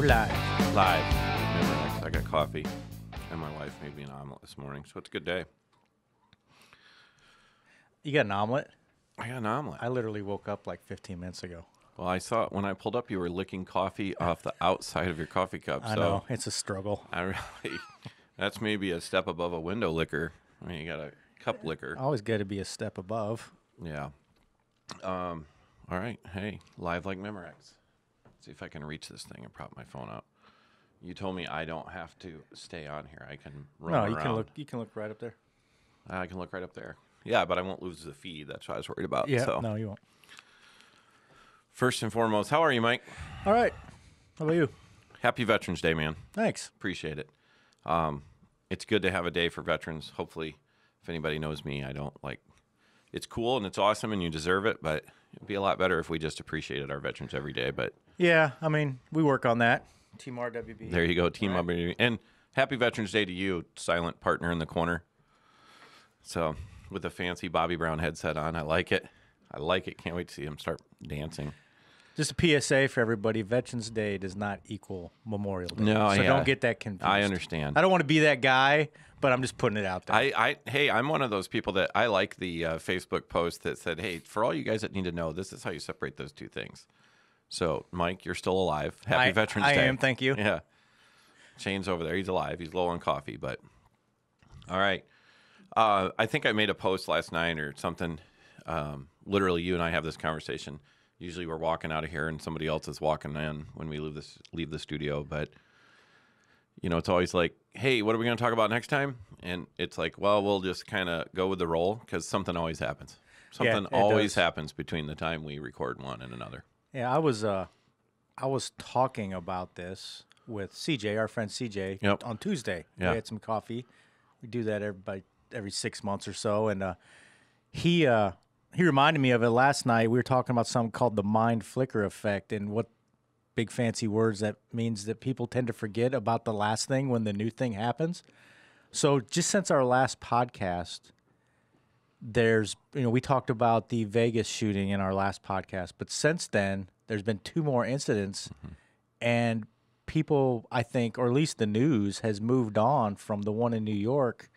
live. Live. Remember, I got coffee, and my wife made me an omelet this morning, so it's a good day. You got an omelet? I got an omelet. I literally woke up like 15 minutes ago. Well, I saw when I pulled up, you were licking coffee off the outside of your coffee cup. I know. It's a struggle. That's maybe a step above a window licker. I mean, you got a cup licker. Always got to be a step above. Yeah. All right. Hey, live like Memorex. See if I can reach this thing and prop my phone up. You told me I don't have to stay on here. I can roam around. You can look right up there. I can look right up there. Yeah, but I won't lose the feed. That's what I was worried about. Yeah, so. no, you won't. First and foremost, how are you, Mike? All right. How about you? Happy Veterans Day, man. Thanks. Appreciate it. It's good to have a day for veterans. Hopefully, if anybody knows me, I don't like. It's cool and it's awesome and you deserve it, but it'd be a lot better if we just appreciated our veterans every day. But yeah, I mean, we work on that. Team RWB. There you go, Team RWB. And happy Veterans Day to you, silent partner in the corner. So with a fancy Bobby Brown headset on, I like it. I like it. Can't wait to see him start dancing. Just a PSA for everybody. Veterans Day does not equal Memorial Day. No, so don't get that confused. I understand. I don't want to be that guy, but I'm just putting it out there. Hey, I'm one of those people that I like the Facebook post that said, hey, for all you guys that need to know, this is how you separate those two things. So, Mike, you're still alive. Happy Veterans Day. I am, thank you. Yeah. Shane's over there. He's alive. He's low on coffee, but all right. I think I made a post last night or something. Literally, you and I have this conversation. Usually we're walking out of here and somebody else is walking in when we leave the studio. But, you know, it's always like, hey, what are we going to talk about next time? And it's like, well, we'll just kind of go with the roll because something always happens. Something always happens between the time we record one and another. Yeah, I was talking about this with CJ, our friend CJ, on Tuesday. Yeah. We had some coffee. We do that every 6 months or so, and he reminded me of it last night. We were talking about something called the mind flicker effect, and what big fancy words that means that people tend to forget about the last thing when the new thing happens. So just since our last podcast, we talked about the Vegas shooting in our last podcast, but since then there's been two more incidents, and people, I think, or at least the news has moved on from the one in New York.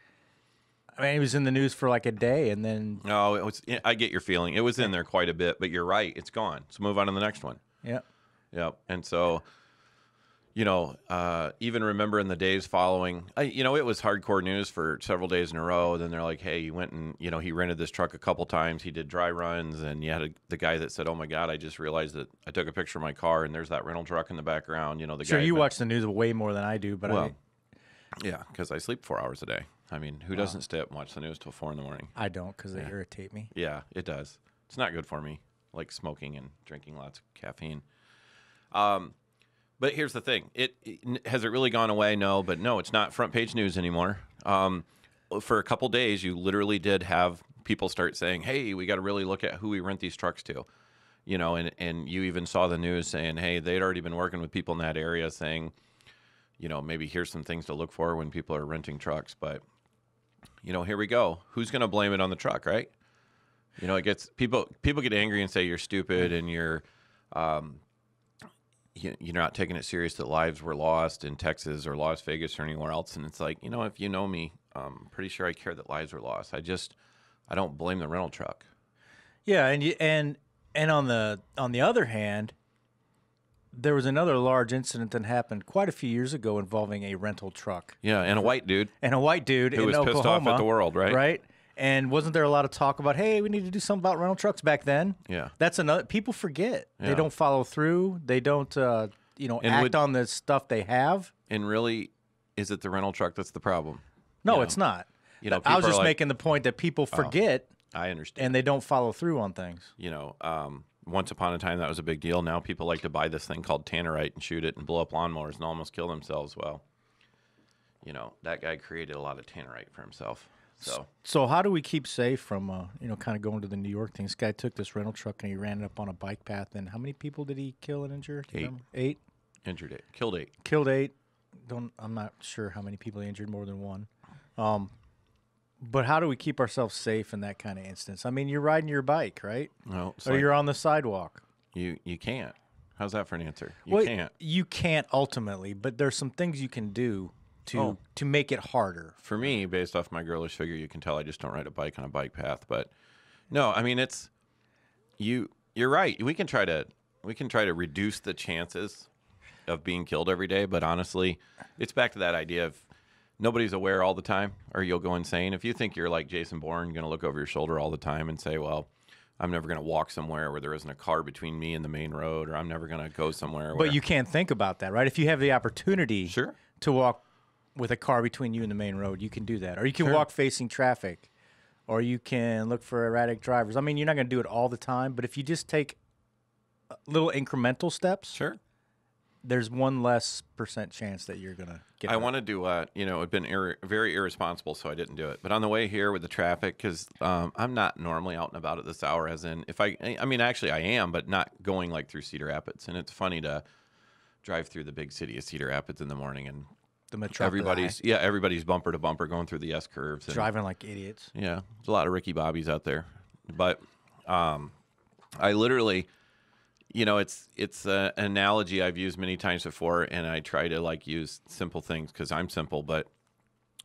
I mean, it was in the news for like a day, and then I get your feeling. It was in there quite a bit, but you're right. It's gone. So move on to the next one. Yeah. And so, you know, even remembering the days following, it was hardcore news for several days in a row. Then they're like, hey, you went and, he rented this truck a couple times. He did dry runs. And you had the guy that said, oh, my God, I just realized that I took a picture of my car and there's that rental truck in the background. Sure, you watch the news way more than I do. But yeah, because I sleep 4 hours a day. I mean, who doesn't stay up and watch the news till 4 in the morning? I don't because they irritate me. Yeah, it does. It's not good for me, like smoking and drinking lots of caffeine. But here's the thing. Has it really gone away? No, but no, it's not front page news anymore. For a couple days, you literally did have people start saying, hey, we got to really look at who we rent these trucks to. And you even saw the news saying, hey, they'd already been working with people in that area saying, maybe here's some things to look for when people are renting trucks. But, here we go. Who's going to blame it on the truck, right? It gets people get angry and say you're stupid and you're not taking it serious that lives were lost in Texas or Las Vegas or anywhere else. And it's like, if you know me, I'm pretty sure I care that lives were lost. I don't blame the rental truck. Yeah, and on the other hand, there was another large incident that happened quite a few years ago involving a rental truck. Yeah, and a white dude. And a white dude who in was Oklahoma, pissed off at the world, right? Right. And wasn't there a lot of talk about, hey, we need to do something about rental trucks back then? Yeah. That's another. People forget. Yeah. They don't follow through. They don't, act on the stuff they have. And really, is it the rental truck that's the problem? No, it's not. I was just making the point that people forget. I understand. And they don't follow through on things. Once upon a time, that was a big deal. Now people like to buy this thing called Tannerite and shoot it and blow up lawnmowers and almost kill themselves. Well, that guy created a lot of Tannerite for himself. So how do we keep safe from, kind of going to the New York thing? This guy took this rental truck and he ran it up on a bike path. And how many people did he kill and injure? 8. 8? Injured 8. Killed 8. Killed 8. I'm not sure how many people he injured, more than one. But how do we keep ourselves safe in that kind of instance? I mean, you're riding your bike, right? No, or you're on the sidewalk. You can't. How's that for an answer? Well, Can't. You can't ultimately, but there's some things you can do Oh. to make it harder. For me, based off my girlish figure, you can tell I just don't ride a bike on a bike path. But no, I mean it's you're right. We can try to reduce the chances of being killed every day, but honestly, it's back to that idea of nobody's aware all the time, or you'll go insane. If you think you're like Jason Bourne, going to look over your shoulder all the time and say, "Well, I'm never going to walk somewhere where there isn't a car between me and the main road," or "I'm never going to go somewhere." Where... But you can't think about that, right? If you have the opportunity Sure. to walk with a car between you and the main road, you can do that. Or you can Sure. walk facing traffic, or you can look for erratic drivers. I mean, you're not going to do it all the time, but if you just take little incremental steps, Sure. there's 1% less chance that you're going to get I hurt. want to do, it'd been very irresponsible, so I didn't do it. But on the way here with the traffic, because I'm not normally out and about at this hour, as in, actually I am, but not going like through Cedar Rapids. And it's funny to drive through the big city of Cedar Rapids in the morning and everybody's bumper to bumper going through the S curves. And, driving like idiots. yeah, there's a lot of Ricky Bobbies out there. But I literally, it's an analogy I've used many times before, and I try to like use simple things because I'm simple. But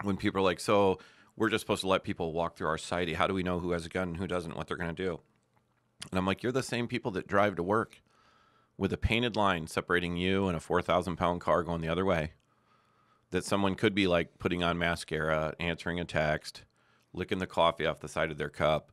when people are like, "So we're just supposed to let people walk through our society. How do we know who has a gun and who doesn't? What they're going to do?" And I'm like, "You're the same people that drive to work with a painted line separating you and a 4,000-pound car going the other way. That someone could be like putting on mascara, answering a text, licking the coffee off the side of their cup.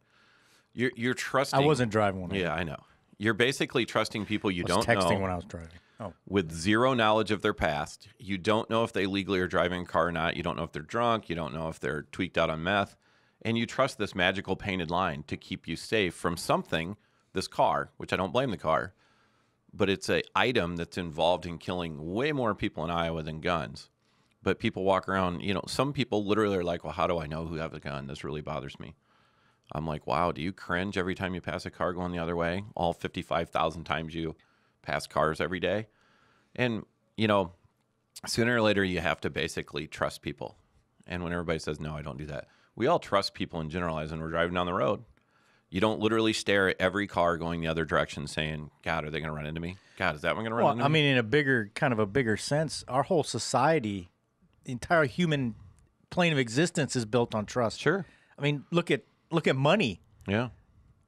You're trusting." I wasn't driving one. Yeah, I know. You're basically trusting people you I was don't texting know when I was driving. Oh, with zero knowledge of their past. You don't know if they legally are driving a car or not. You don't know if they're drunk. You don't know if they're tweaked out on meth. And you trust this magical painted line to keep you safe from something, this car, which I don't blame the car, but it's an item that's involved in killing way more people in Iowa than guns. But people walk around, some people literally are like, "Well, how do I know who has a gun? This really bothers me." I'm like, wow, do you cringe every time you pass a car going the other way? All 55,000 times you pass cars every day? And, sooner or later you have to basically trust people. And when everybody says, "No, I don't do that," we all trust people and generalize when we're driving down the road. You don't literally stare at every car going the other direction saying, "God, are they going to run into me? God, is that one going to run into me?" I mean, in a bigger sense, our whole society, the entire human plane of existence is built on trust. Sure. I mean, look at money. Yeah.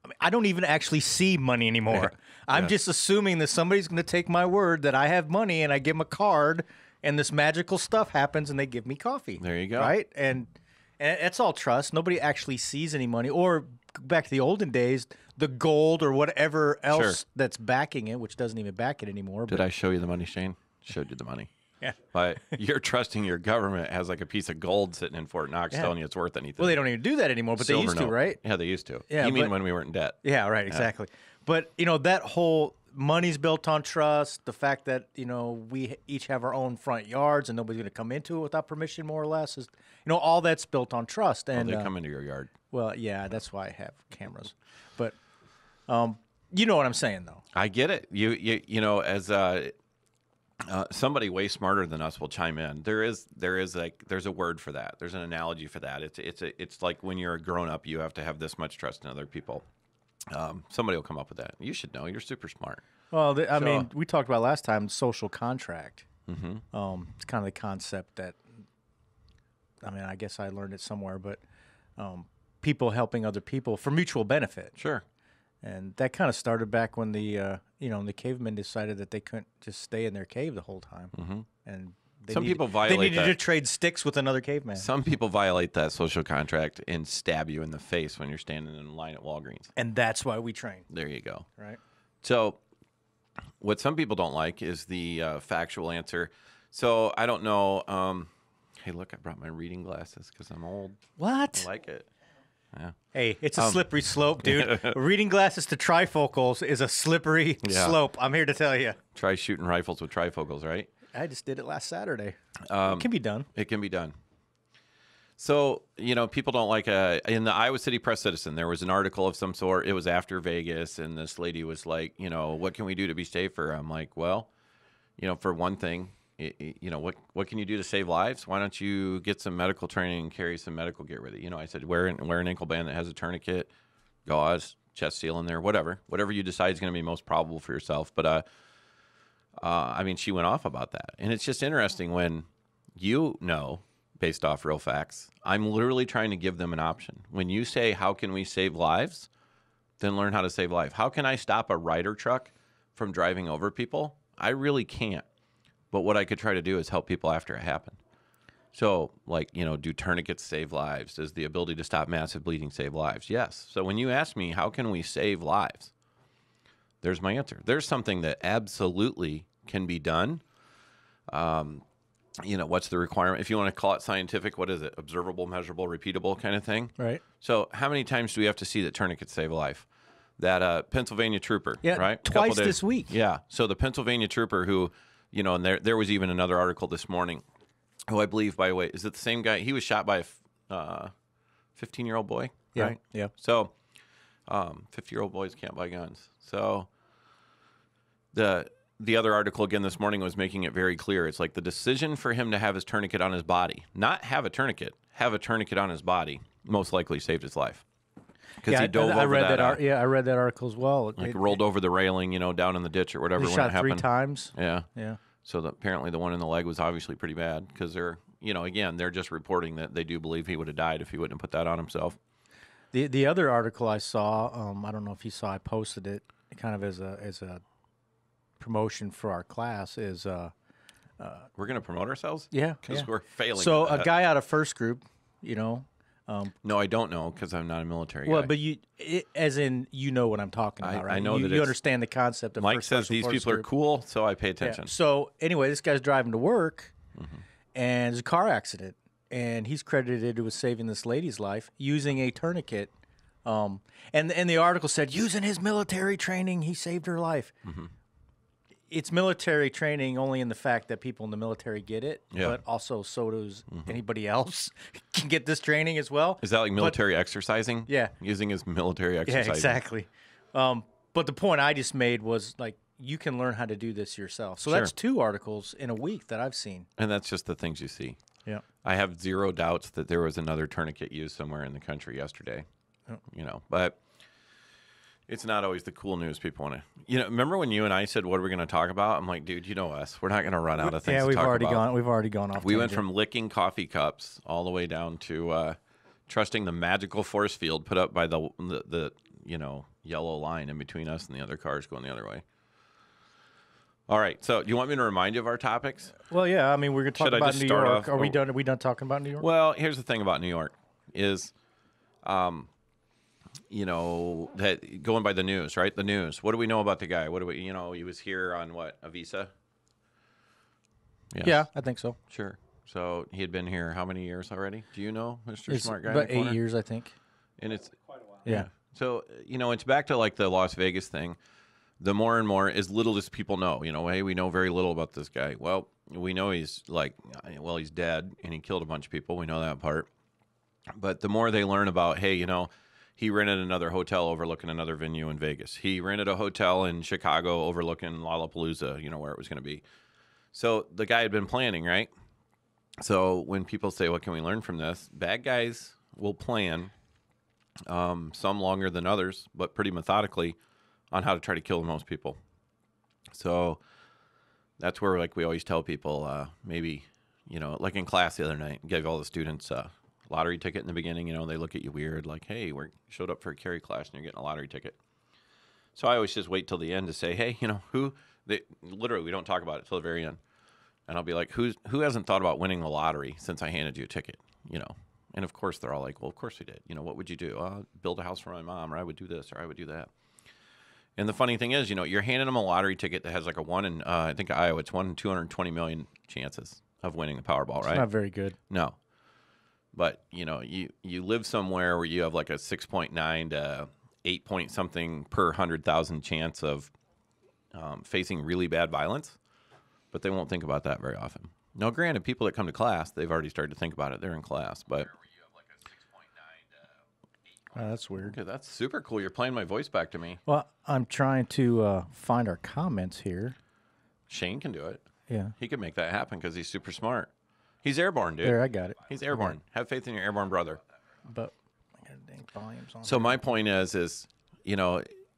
I mean, I don't even actually see money anymore. I'm just assuming that somebody's going to take my word that I have money, and I give them a card, and this magical stuff happens, and they give me coffee. There you go. Right? And it's all trust. Nobody actually sees any money. Or back to the olden days, the gold or whatever else Sure. that's backing it, which doesn't even back it anymore. Did I show you the money, Shane? Showed you the money. Yeah. But you're trusting your government has like a piece of gold sitting in Fort Knox Yeah. telling you it's worth anything. Well, they don't even do that anymore, but they Silver used to, note. right? Yeah, they used to. Yeah, You mean but- when we weren't in debt? Yeah, right, exactly. But, that whole money's built on trust, the fact that, we each have our own front yards and nobody's going to come into it without permission, more or less, is, all that's built on trust. And, They come into your yard. well, yeah, that's why I have cameras. But, you know what I'm saying, though. I get it. As somebody way smarter than us will chime in. There's a word for that. There's an analogy for that. It's like when you're a grown up, you have to have this much trust in other people. Somebody will come up with that. You should know. You're super smart. Well, I mean, we talked about last time social contract. Mm-hmm. It's kind of the concept that, I guess I learned it somewhere, but people helping other people for mutual benefit. Sure. And that kind of started back when the cavemen decided that they couldn't just stay in their cave the whole time. Mm-hmm. And People violate They needed that. to trade sticks with another caveman. Some people violate that social contract and stab you in the face when you're standing in line at Walgreens. And that's why we train, There you go. right? So what some people don't like is the factual answer. So I don't know. Hey, look, I brought my reading glasses because I'm old. What? I like it. Yeah. Hey, it's a slippery slope, dude. Reading glasses to trifocals is a slippery Yeah. slope. I'm here to tell you. Try shooting rifles with trifocals, right? I just did it last Saturday. It can be done. It can be done. So, people don't like in the Iowa City Press Citizen, there was an article of some sort. It was after Vegas, and this lady was like, what can we do to be safer? I'm like, well, for one thing, what can you do to save lives? Why don't you get some medical training and carry some medical gear with you? I said, wear an ankle band that has a tourniquet, gauze, chest seal in there, whatever you decide is going to be most probable for yourself. But I mean, she went off about that. And it's just interesting when based off real facts, I'm literally trying to give them an option. When you say, how can we save lives? Then learn how to save life. How can I stop a Ryder truck from driving over people? I really can't. But what I could try to do is help people after it happened. So, like, do tourniquets save lives? Does the ability to stop massive bleeding save lives? Yes. So when you ask me, how can we save lives? There's my answer. There's something that absolutely can be done. What's the requirement? If you want to call it scientific, what is it? Observable, measurable, repeatable kind of thing? Right. So how many times do we have to see that tourniquets save a life? That Pennsylvania trooper, right? Twice this week. Yeah. So the Pennsylvania trooper who, and there was even another article this morning, who I believe, by the way, is it the same guy? He was shot by a 15-year-old boy, Yeah. right? Yeah. So 50-year-old boys can't buy guns. So the other article again this morning was making it very clear. It's like the decision for him to have his tourniquet on his body, not have a tourniquet on his body, most likely saved his life. Because he dove over that. I read that article as well. Rolled over the railing, down in the ditch or whatever He when shot it happened. 3 times. Yeah. Yeah. So apparently the one in the leg was obviously pretty bad because they're, again, they're just reporting that they do believe he would have died if he wouldn't have put that on himself. The other article I saw, I don't know if you saw, I posted it kind of as a promotion for our class is We're going to promote ourselves? yeah, Because we're failing. So at a that. guy out of first group, No, I don't know because I'm not a military well, guy. but as in what I'm talking about, right? I know that you it's- understand the concept of Mike first says person, these first people are group. cool, so I pay Yeah. attention. So anyway, this guy's driving to work, Mm-hmm. and there's a car accident, and he's credited with saving this lady's life using a tourniquet. And the article said using his military training, he saved her life. Mm-hmm. It's military training only in the fact that people in the military get it, Yeah. Mm-hmm. but also so does anybody else can get this training as well. Is that like military exercising? Yeah. Using his military Yeah, exercising. exactly. But the point I just made was like you can learn how to do this yourself. So Sure. that's 2 articles in a week that I've seen. And that's just the things you see. Yeah. I have zero doubts that there was another tourniquet used somewhere in the country yesterday. But it's not always the cool news people want to. Remember when you and I said, what are we going to talk about? I'm like, dude, you know us. We're not going to run out of things to we've talk already about. We've already gone off. We went tangent. from licking coffee cups all the way down to trusting the magical force field put up by the yellow line in between us and the other cars going the other way. All right. So, do you want me to remind you of our topics? Well, yeah. I mean, we're going to talk Should I about just New start York. off- Are we done? Are we done talking about New York? Well, here's the thing about New York is, that going by the news, right? The news. What do we know about the guy? What do we, he was here on what, a visa? Yes. Yeah, I think so. Sure. So he had been here how many years already? Do you know, Mr. It's Smart Guy? about in the 8 corner? years, I think. And it's Yeah. So, it's back to like the Las Vegas thing. The more and more, as little as people know, hey, we know very little about this guy. Well, we know he's he's dead and he killed a bunch of people. We know that part. But the more they learn about, hey, he rented another hotel overlooking another venue in Vegas. He rented a hotel in Chicago overlooking Lollapalooza, where it was going to be. So the guy had been planning, right? So when people say, what can we learn from this? Bad guys will plan, some longer than others, but pretty methodically, on how to try to kill the most people. So that's where, like, we always tell people, maybe, like in class the other night, gave all the students a lottery ticket in the beginning. They look at you weird, like, hey, we showed up for a carry class and you're getting a lottery ticket. So I always just wait till the end to say, hey, literally, we don't talk about it till the very end. And I'll be like, who hasn't thought about winning the lottery since I handed you a ticket, And of course, they're all like, well, of course we did. What would you do? Build a house for my mom, or I would do this, or I would do that. And the funny thing is, you're handing them a lottery ticket that has like a 1 in, I think Iowa, it's 1 in 220 million chances of winning the Powerball, right? It's not very good. No. But, you live somewhere where you have like a 6.9 to 8 point something per 100,000 chance of facing really bad violence, but they won't think about that very often. Now, granted, people that come to class, they've already started to think about it. They're in class, but... Oh, that's weird. Okay, that's super cool. You're playing my voice back to me. Well, I'm trying to find our comments here. Shane can do it. Yeah. He could make that happen because he's super smart. He's airborne, dude. There, I got it. He's airborne. Have faith in your airborne brother. But I got dang volumes on. So my point is,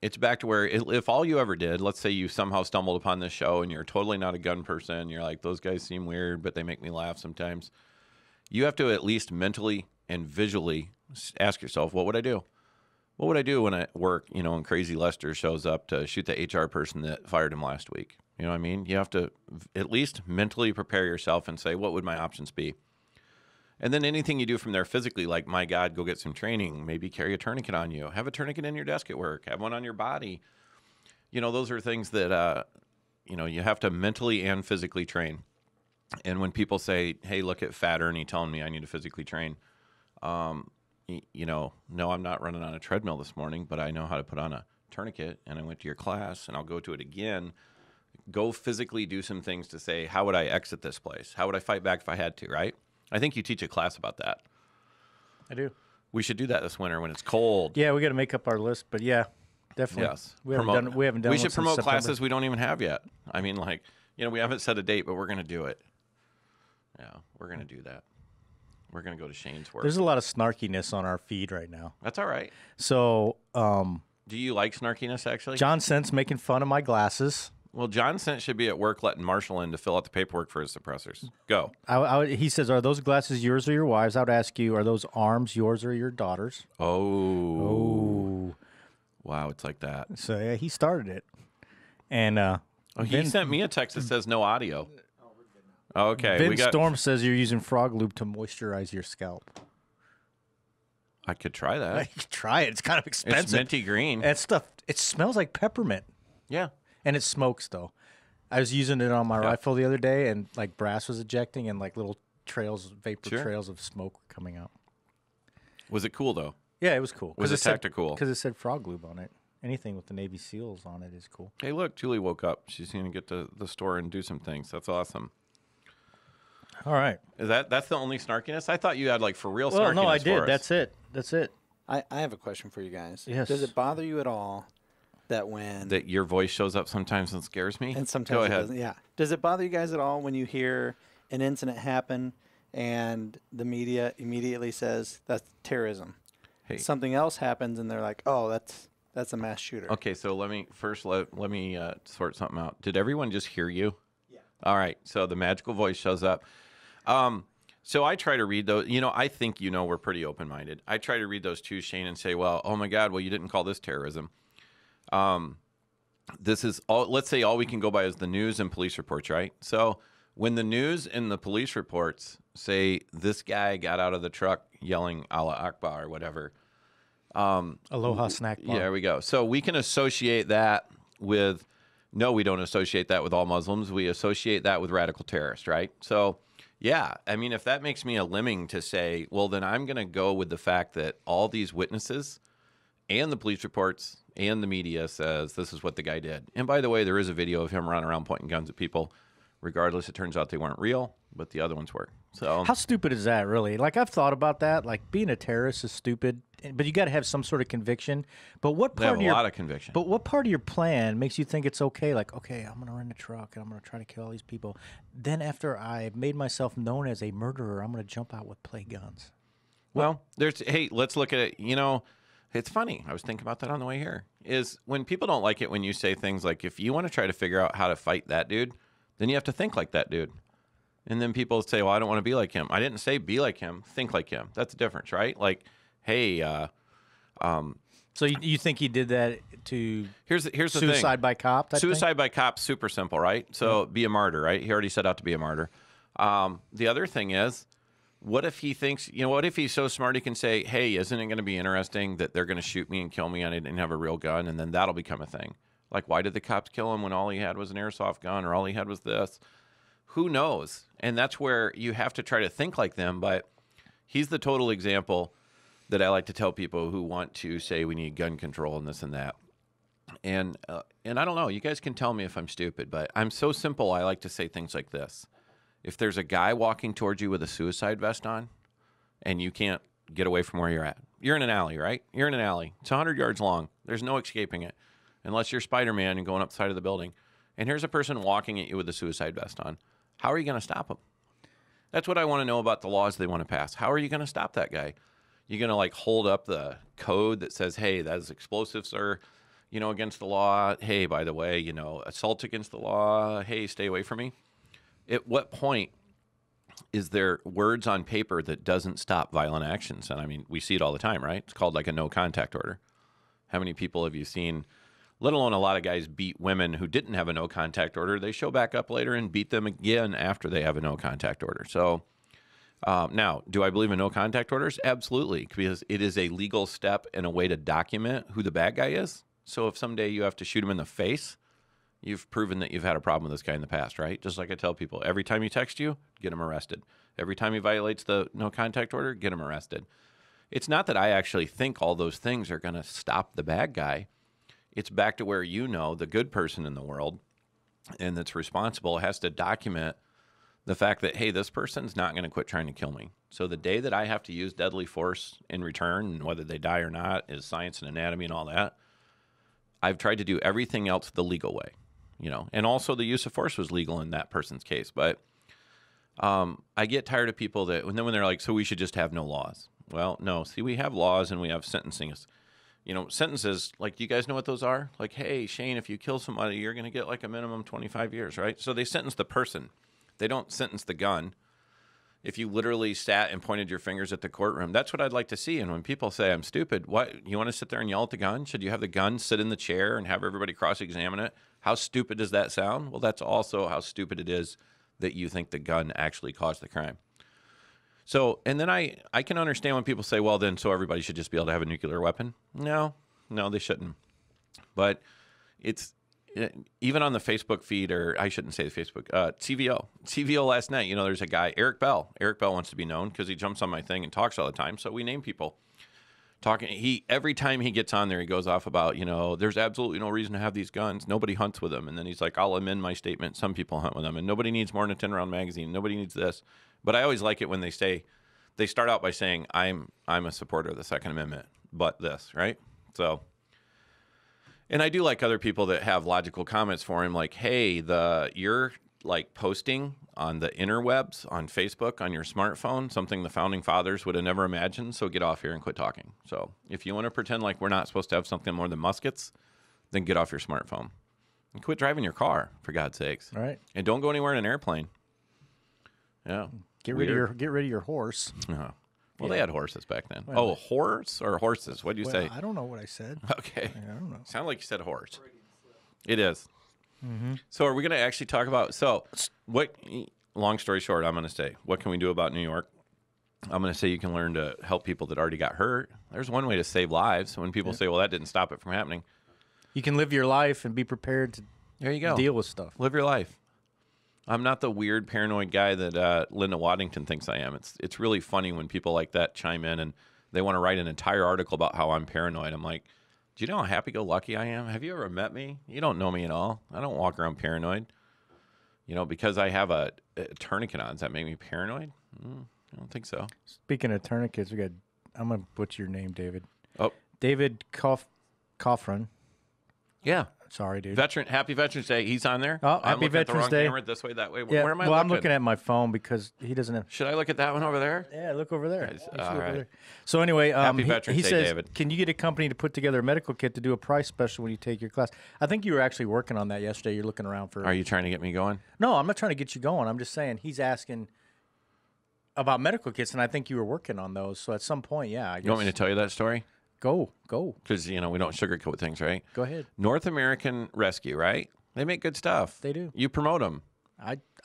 it's back to where if all you ever did, let's say you somehow stumbled upon this show and you're totally not a gun person, you're like, those guys seem weird, but they make me laugh sometimes. You have to at least mentally and visually ask yourself, what would I do? What would I do when I work, and Crazy Lester shows up to shoot the HR person that fired him last week? You know what I mean? You have to at least mentally prepare yourself and say, what would my options be? And then anything you do from there physically, like, my God, go get some training, maybe carry a tourniquet on you, have a tourniquet in your desk at work, have one on your body. Those are things that, you have to mentally and physically train. And when people say, hey, look at Fat Ernie telling me I need to physically train, no, I'm not running on a treadmill this morning, but I know how to put on a tourniquet, and I went to your class, and I'll go to it again. Go physically do some things to say, how would I exit this place? How would I fight back if I had to, right? I think you teach a class about that. I do. We should do that this winter when it's cold. Yeah, we got to make up our list, but yeah, definitely. Yes. We haven't done. We should promote September. classes we don't even have yet. I mean, we haven't set a date, but we're going to do it. Yeah, we're going to do that. We're going to go to Shane's work. There's a lot of snarkiness on our feed right now. That's all right. So, do you like snarkiness, actually? John Sent's making fun of my glasses. Well, John Sent should be at work letting Marshall in to fill out the paperwork for his suppressors. Go. He says, are those glasses yours or your wife's? I would ask you, are those arms yours or your daughter's? Oh. Wow, it's like that. So, yeah, he started it. And he sent me a text that says no audio. Okay. Vince Storm says you're using frog lube to moisturize your scalp. I could try that. Try it. It's kind of expensive. It's minty green. And stuff. It smells like peppermint. Yeah. And it smokes, though. I was using it on my rifle the other day, and like brass was ejecting, and like little vapor trails of smoke were coming out. Was it cool, though? Yeah, it was cool. Was it tactical? Because it said frog lube on it. Anything with the Navy SEALs on it is cool. Hey, look, Julie woke up. She's going to get to the store and do some things. That's awesome. All right. That's the only snarkiness? I thought you had for real snarkiness. Well, no, I for did. us. That's it. I have a question for you guys. Yes. Does it bother you at all that when that your voice shows up sometimes and scares me? and sometimes Go it ahead. doesn't? Yeah. Does it bother you guys at all when you hear an incident happen and the media immediately says that's terrorism? Hey. Something else happens and they're like, "Oh, that's a mass shooter." Okay, so let me sort something out. Did everyone just hear you? Yeah. All right. So the magical voice shows up. So I try to read those. I think we're pretty open-minded. I try to read those too, Shane, and say, well, oh my God, well, you didn't call this terrorism. This is all. Let's say all we can go by is the news and police reports, right? So when the news and the police reports say this guy got out of the truck yelling Allah Akbar or whatever. Aloha snack bar. Yeah, there we go. So we can associate that with. No, we don't associate that with all Muslims. We associate that with radical terrorists, right? So. Yeah, I mean, if that makes me a lemming to say, well, then I'm going to go with the fact that all these witnesses and the police reports and the media says this is what the guy did. And by the way, there is a video of him running around pointing guns at people. Regardless, it turns out they weren't real, but the other ones were. So how stupid is that, really? I've thought about that. Being a terrorist is stupid, but you got to have some sort of conviction. But what they have part a of lot of conviction. But what part of your plan makes you think it's okay? Okay, I'm gonna rent a truck and I'm gonna try to kill all these people. Then after I've made myself known as a murderer, I'm gonna jump out with play guns. Well, let's look at it. It's funny. I was thinking about that on the way here. Is when people don't like it when you say things like, if you want to try to figure out how to fight that dude, then you have to think like that dude. And then people say, well, I don't want to be like him. I didn't say be like him. Think like him. That's the difference, right? Hey, so you think he did that to here's the thing. Suicide by cop type Suicide by cop, super simple, right? So be a martyr, right? He already set out to be a martyr. The other thing is, what if he thinks, what if he's so smart he can say, hey, isn't it going to be interesting that they're going to shoot me and kill me and I didn't have a real gun, and then that'll become a thing? Why did the cops kill him when all he had was an airsoft gun or all he had was this? Who knows? And that's where you have to try to think like them. But he's the total example that I like to tell people who want to say we need gun control and this and that. And I don't know. You guys can tell me if I'm stupid, but I'm so simple. I like to say things like this. If there's a guy walking towards you with a suicide vest on and you can't get away from where you're at, you're in an alley, right? You're in an alley. It's 100 yards long. There's no escaping it unless you're Spider-Man and going up the side of the building. And here's a person walking at you with a suicide vest on. How are you going to stop him? That's what I want to know about the laws they want to pass. How are you going to stop that guy? You're going to hold up the code that says, hey, that is explosive, sir. against the law. Hey, by the way, assault against the law. Hey, stay away from me. At what point is there words on paper that doesn't stop violent actions? And I mean, we see it all the time, right? It's called like a no contact order. How many people have you seen, let alone a lot of guys beat women who didn't have a no contact order? They show back up later and beat them again after they have a no contact order. So now, do I believe in no contact orders? Absolutely, because it is a legal step and a way to document who the bad guy is. So if someday you have to shoot him in the face, you've proven that you've had a problem with this guy in the past, right? Just like I tell people, every time he texts you, get him arrested. Every time he violates the no contact order, get him arrested. It's not that I actually think all those things are going to stop the bad guy. It's back to where the good person in the world and that's responsible has to document the fact that, hey, this person's not going to quit trying to kill me. So the day that I have to use deadly force in return, and whether they die or not is science and anatomy and all that, I've tried to do everything else the legal way, and also the use of force was legal in that person's case. But I get tired of people that when they're like, so we should just have no laws. Well, no. See, we have laws and we have sentencing. Sentences, like, do you guys know what those are? Like, hey, Shane, if you kill somebody, you're going to get like a minimum 25 years, right? So they sentence the person. They don't sentence the gun. If you literally sat and pointed your fingers at the courtroom, that's what I'd like to see. And when people say I'm stupid, what, you want to sit there and yell at the gun? Should you have the gun sit in the chair and have everybody cross-examine it? How stupid does that sound? Well, that's also how stupid it is that you think the gun actually caused the crime. So, and then I can understand when people say, well, then so everybody should just be able to have a nuclear weapon. No, they shouldn't. But it's, even on the Facebook feed, or I shouldn't say the Facebook, TVO last night, there's a guy, Eric Bell. Eric Bell wants to be known because he jumps on my thing and talks all the time. So we name people. Every time he gets on there, he goes off about, there's absolutely no reason to have these guns. Nobody hunts with them. And then he's like, I'll amend my statement. Some people hunt with them, and nobody needs more than a 10-round magazine. Nobody needs this. But I always like it when they start out by saying, I'm a supporter of the Second Amendment, but this, right? So. And I do like other people that have logical comments for him, like, hey, you're like posting on the interwebs, on Facebook, on your smartphone, something the founding fathers would have never imagined, so get off here and quit talking. So if you want to pretend like we're not supposed to have something more than muskets, then get off your smartphone. And quit driving your car, for God's sakes. All right. And don't go anywhere in an airplane. Yeah. Get rid of your horse. Uh-huh. Well, they had horses back then. Well, horse or horses? What do you say? I don't know what I said. Okay. I don't know. Sound like you said horse. It is. Mm-hmm. So are we going to actually talk about, what, long story short, I'm going to say, what can we do about New York? I'm going to say you can learn to help people that already got hurt. There's one way to save lives. When people say, well, that didn't stop it from happening. You can live your life and be prepared to there you go. Deal with stuff. Live your life. I'm not the weird paranoid guy that Linda Waddington thinks I am. It's really funny when people like that chime in and they want to write an entire article about how I'm paranoid. I'm like, do you know how happy-go-lucky I am? Have you ever met me? You don't know me at all. I don't walk around paranoid. Because I have a tourniquet on, does that make me paranoid? I don't think so. Speaking of tourniquets, I'm going to butcher your name, David. Oh. David Coffran. Yeah. Sorry, dude. Happy Veterans Day. He's on there. Oh, I'm happy Veterans Day. Camera, this way, that way. Yeah, Where am I I'm looking at my phone because he doesn't have. Should I look at that one over there? Yeah, look over there. All right. There. So anyway, Happy Veterans he Day, says, David. Can you get a company to put together a medical kit to do a price special when you take your class? I think you were actually working on that yesterday. You're looking around for. Are you trying to get me going? No, I'm not trying to get you going. I'm just saying he's asking about medical kits, and I think you were working on those. So at some point, yeah. I guess. You want me to tell you that story? Go. Because, we don't sugarcoat things, right? Go ahead. North American Rescue, right? They make good stuff. They do. You promote them.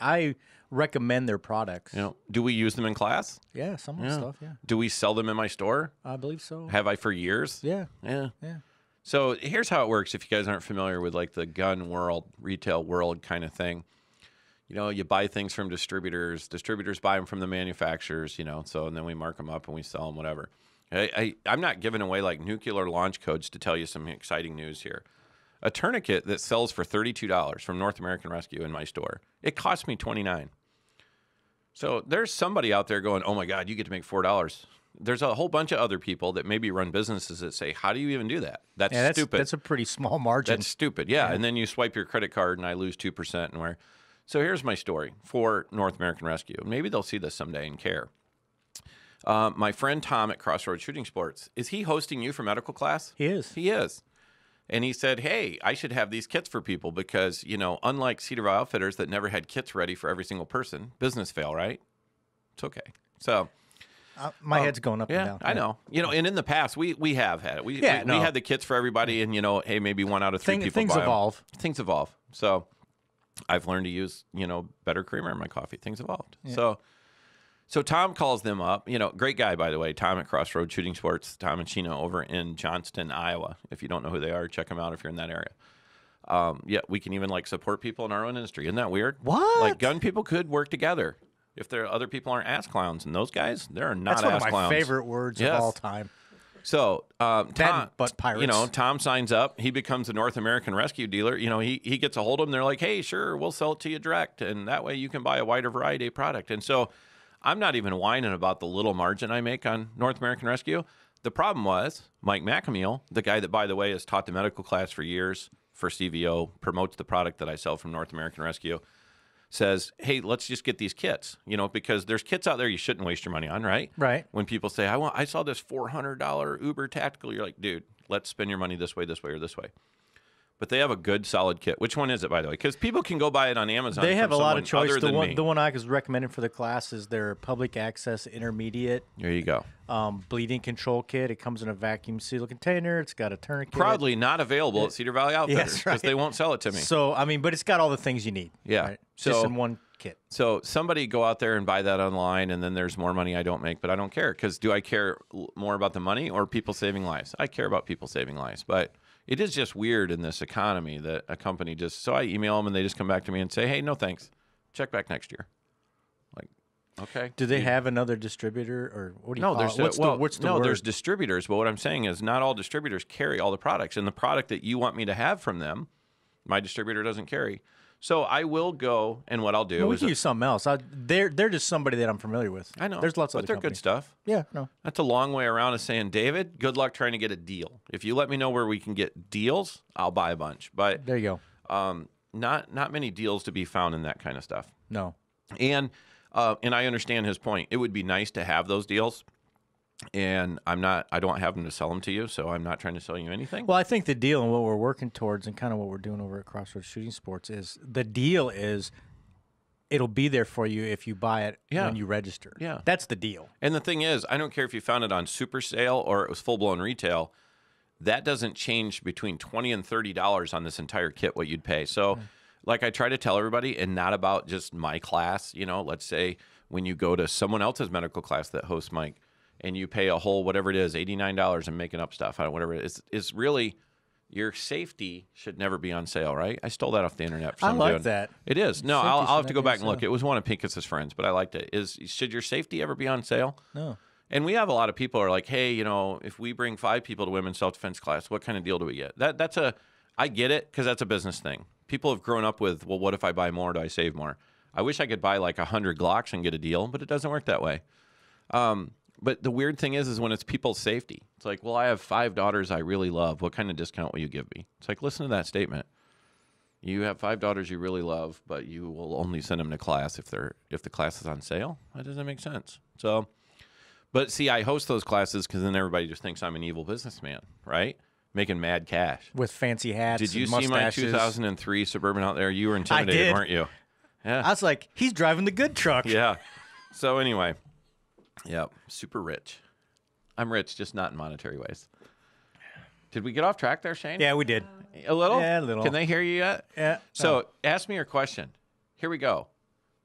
I recommend their products. Do we use them in class? Yeah, some of the stuff, yeah. Do we sell them in my store? I believe so. Have I for years? Yeah. Yeah. Yeah. So here's how it works if you guys aren't familiar with like the gun world, retail world kind of thing. You buy things from distributors. Distributors buy them from the manufacturers, so and then we mark them up and we sell them, whatever. I'm not giving away like nuclear launch codes to tell you some exciting news here. A tourniquet that sells for $32 from North American Rescue in my store, it cost me $29. So there's somebody out there going, oh my God, you get to make $4. There's a whole bunch of other people that maybe run businesses that say, how do you even do that? That's stupid. That's a pretty small margin. That's stupid. Yeah. And then you swipe your credit card and I lose 2% and where. So here's my story for North American Rescue. Maybe they'll see this someday and care. My friend Tom at Crossroads Shooting Sports, is he hosting you for medical class? He is. He is. And he said, hey, I should have these kits for people because, unlike Cedarville Outfitters that never had kits ready for every single person, business fail, right? It's okay. So my head's going up and yeah, down. I know. And in the past, we have had it. We had the kits for everybody, and hey, maybe 1 out of 3 people Things buy 'em. evolve. Things evolve. So I've learned to use better creamer in my coffee. Things evolved. Yeah. So Tom calls them up. Great guy, by the way. Tom at Crossroad Shooting Sports. Tom and Sheena over in Johnston, Iowa. If you don't know who they are, check them out if you're in that area. Yeah, we can even support people in our own industry. Isn't that weird? What? Gun people could work together. If there other people aren't ass clowns, and those guys, they're not ass clowns. That's one of my favorite words of all time. So Tom, but pirates. Tom signs up. He becomes a North American rescue dealer. He gets a hold of them. They're like, hey, sure, we'll sell it to you direct, and that way you can buy a wider variety of product. And so I'm not even whining about the little margin I make on North American Rescue. The problem was Mike McAmeal, the guy that, by the way, has taught the medical class for years for CVO, promotes the product that I sell from North American Rescue, says, hey, let's just get these kits, because there's kits out there you shouldn't waste your money on, right? Right. When people say, I saw this $400 Uber Tactical, you're like, dude, let's spend your money this way, or this way. But they have a good, solid kit. Which one is it, by the way? Because people can go buy it on Amazon. They have a lot of choice. The one I was recommending for the class is their public access intermediate. There you go. Bleeding control kit. It comes in a vacuum sealed container. It's got a tourniquet. Proudly not available at Cedar Valley Outfitters because right. they won't sell it to me. So, but it's got all the things you need. Yeah. Right? Just in one kit. So somebody go out there and buy that online, and then there's more money I don't make, but I don't care because do I care more about the money or people saving lives? I care about people saving lives, but it is just weird in this economy that a company so I email them and they just come back to me and say, hey, no thanks. Check back next year. Like, okay. Do they have another distributor or what do you call it? What's the no, word? There's distributors, but what I'm saying is not all distributors carry all the products. And the product that you want me to have from them, my distributor doesn't carry. So I will go, and what I'll do we is can use something else. They're just somebody that I'm familiar with. I know. There's lots of but they're companies. good stuff. Yeah, no. That's a long way around of saying, David, good luck trying to get a deal. If you let me know where we can get deals, I'll buy a bunch. But there you go. Not many deals to be found in that kind of stuff. No. And I understand his point. It would be nice to have those deals. And I don't have them to sell them to you, so I'm not trying to sell you anything. Well, I think the deal and what we're working towards and kind of what we're doing over at Crossroads Shooting Sports is the deal is it'll be there for you if you buy it when you register. Yeah. That's the deal. And the thing is, I don't care if you found it on super sale or it was full-blown retail. That doesn't change between $20 and $30 on this entire kit what you'd pay. So like I try to tell everybody, and not about just my class, let's say when you go to someone else's medical class that hosts Mike, and you pay a whole, whatever it is, $89 and making up stuff, whatever it is really, your safety should never be on sale, right? I stole that off the internet. I like that. It is. No, Safety I'll have to should go never be back and on look. sale. It was one of Pincus's friends, but I liked it. Should your safety ever be on sale? No. And we have a lot of people who are like, hey, if we bring 5 people to women's self-defense class, what kind of deal do we get? I get it because that's a business thing. People have grown up with, well, what if I buy more? Do I save more? I wish I could buy like 100 Glocks and get a deal, but it doesn't work that way. But the weird thing is when it's people's safety. It's like, well, I have 5 daughters I really love. What kind of discount will you give me? It's like, listen to that statement. You have 5 daughters you really love, but you will only send them to class if the class is on sale. That doesn't make sense. So, but see, I host those classes because then everybody just thinks I'm an evil businessman, right? Making mad cash. With fancy hats. Did you and see my mustaches. 2003 Suburban out there? You were intimidated, did. weren't you? Yeah. I was like, he's driving the good truck. Yeah. So anyway, yeah, super rich. I'm rich, just not in monetary ways. Did we get off track there, Shane? Yeah, we did. A little? Yeah, a little. Can they hear you yet? Yeah. So ask me your question. Here we go.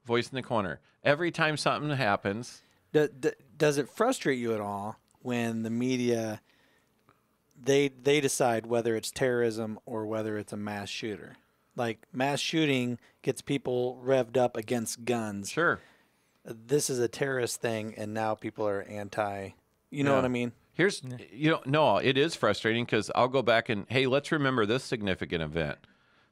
Voice in the corner. Every time something happens. Does it frustrate you at all when the media, they decide whether it's terrorism or whether it's a mass shooter? Like mass shooting gets people revved up against guns. Sure. This is a terrorist thing, and now people are anti. You know what I mean? Here's, no, it is frustrating because I'll go back and, hey, let's remember this significant event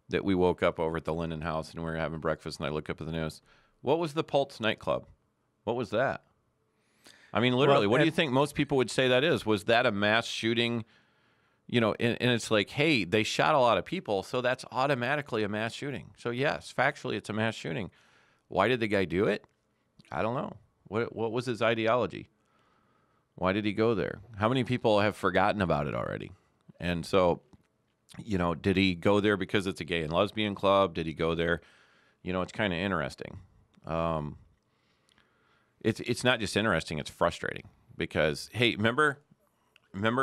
that we woke up over at the Linden House and we were having breakfast and I look up at the news. What was the Pulse nightclub? What was that? I mean, literally, what do you think most people would say that is? Was that a mass shooting? And it's like, hey, they shot a lot of people, so that's automatically a mass shooting. So yes, factually, it's a mass shooting. Why did the guy do it? I don't know. What was his ideology? Why did he go there? How many people have forgotten about it already? And so You know, did he go there because it's a gay and lesbian club? Did he go there? You know, it's kind of interesting. It's not just interesting; it's frustrating because, hey, remember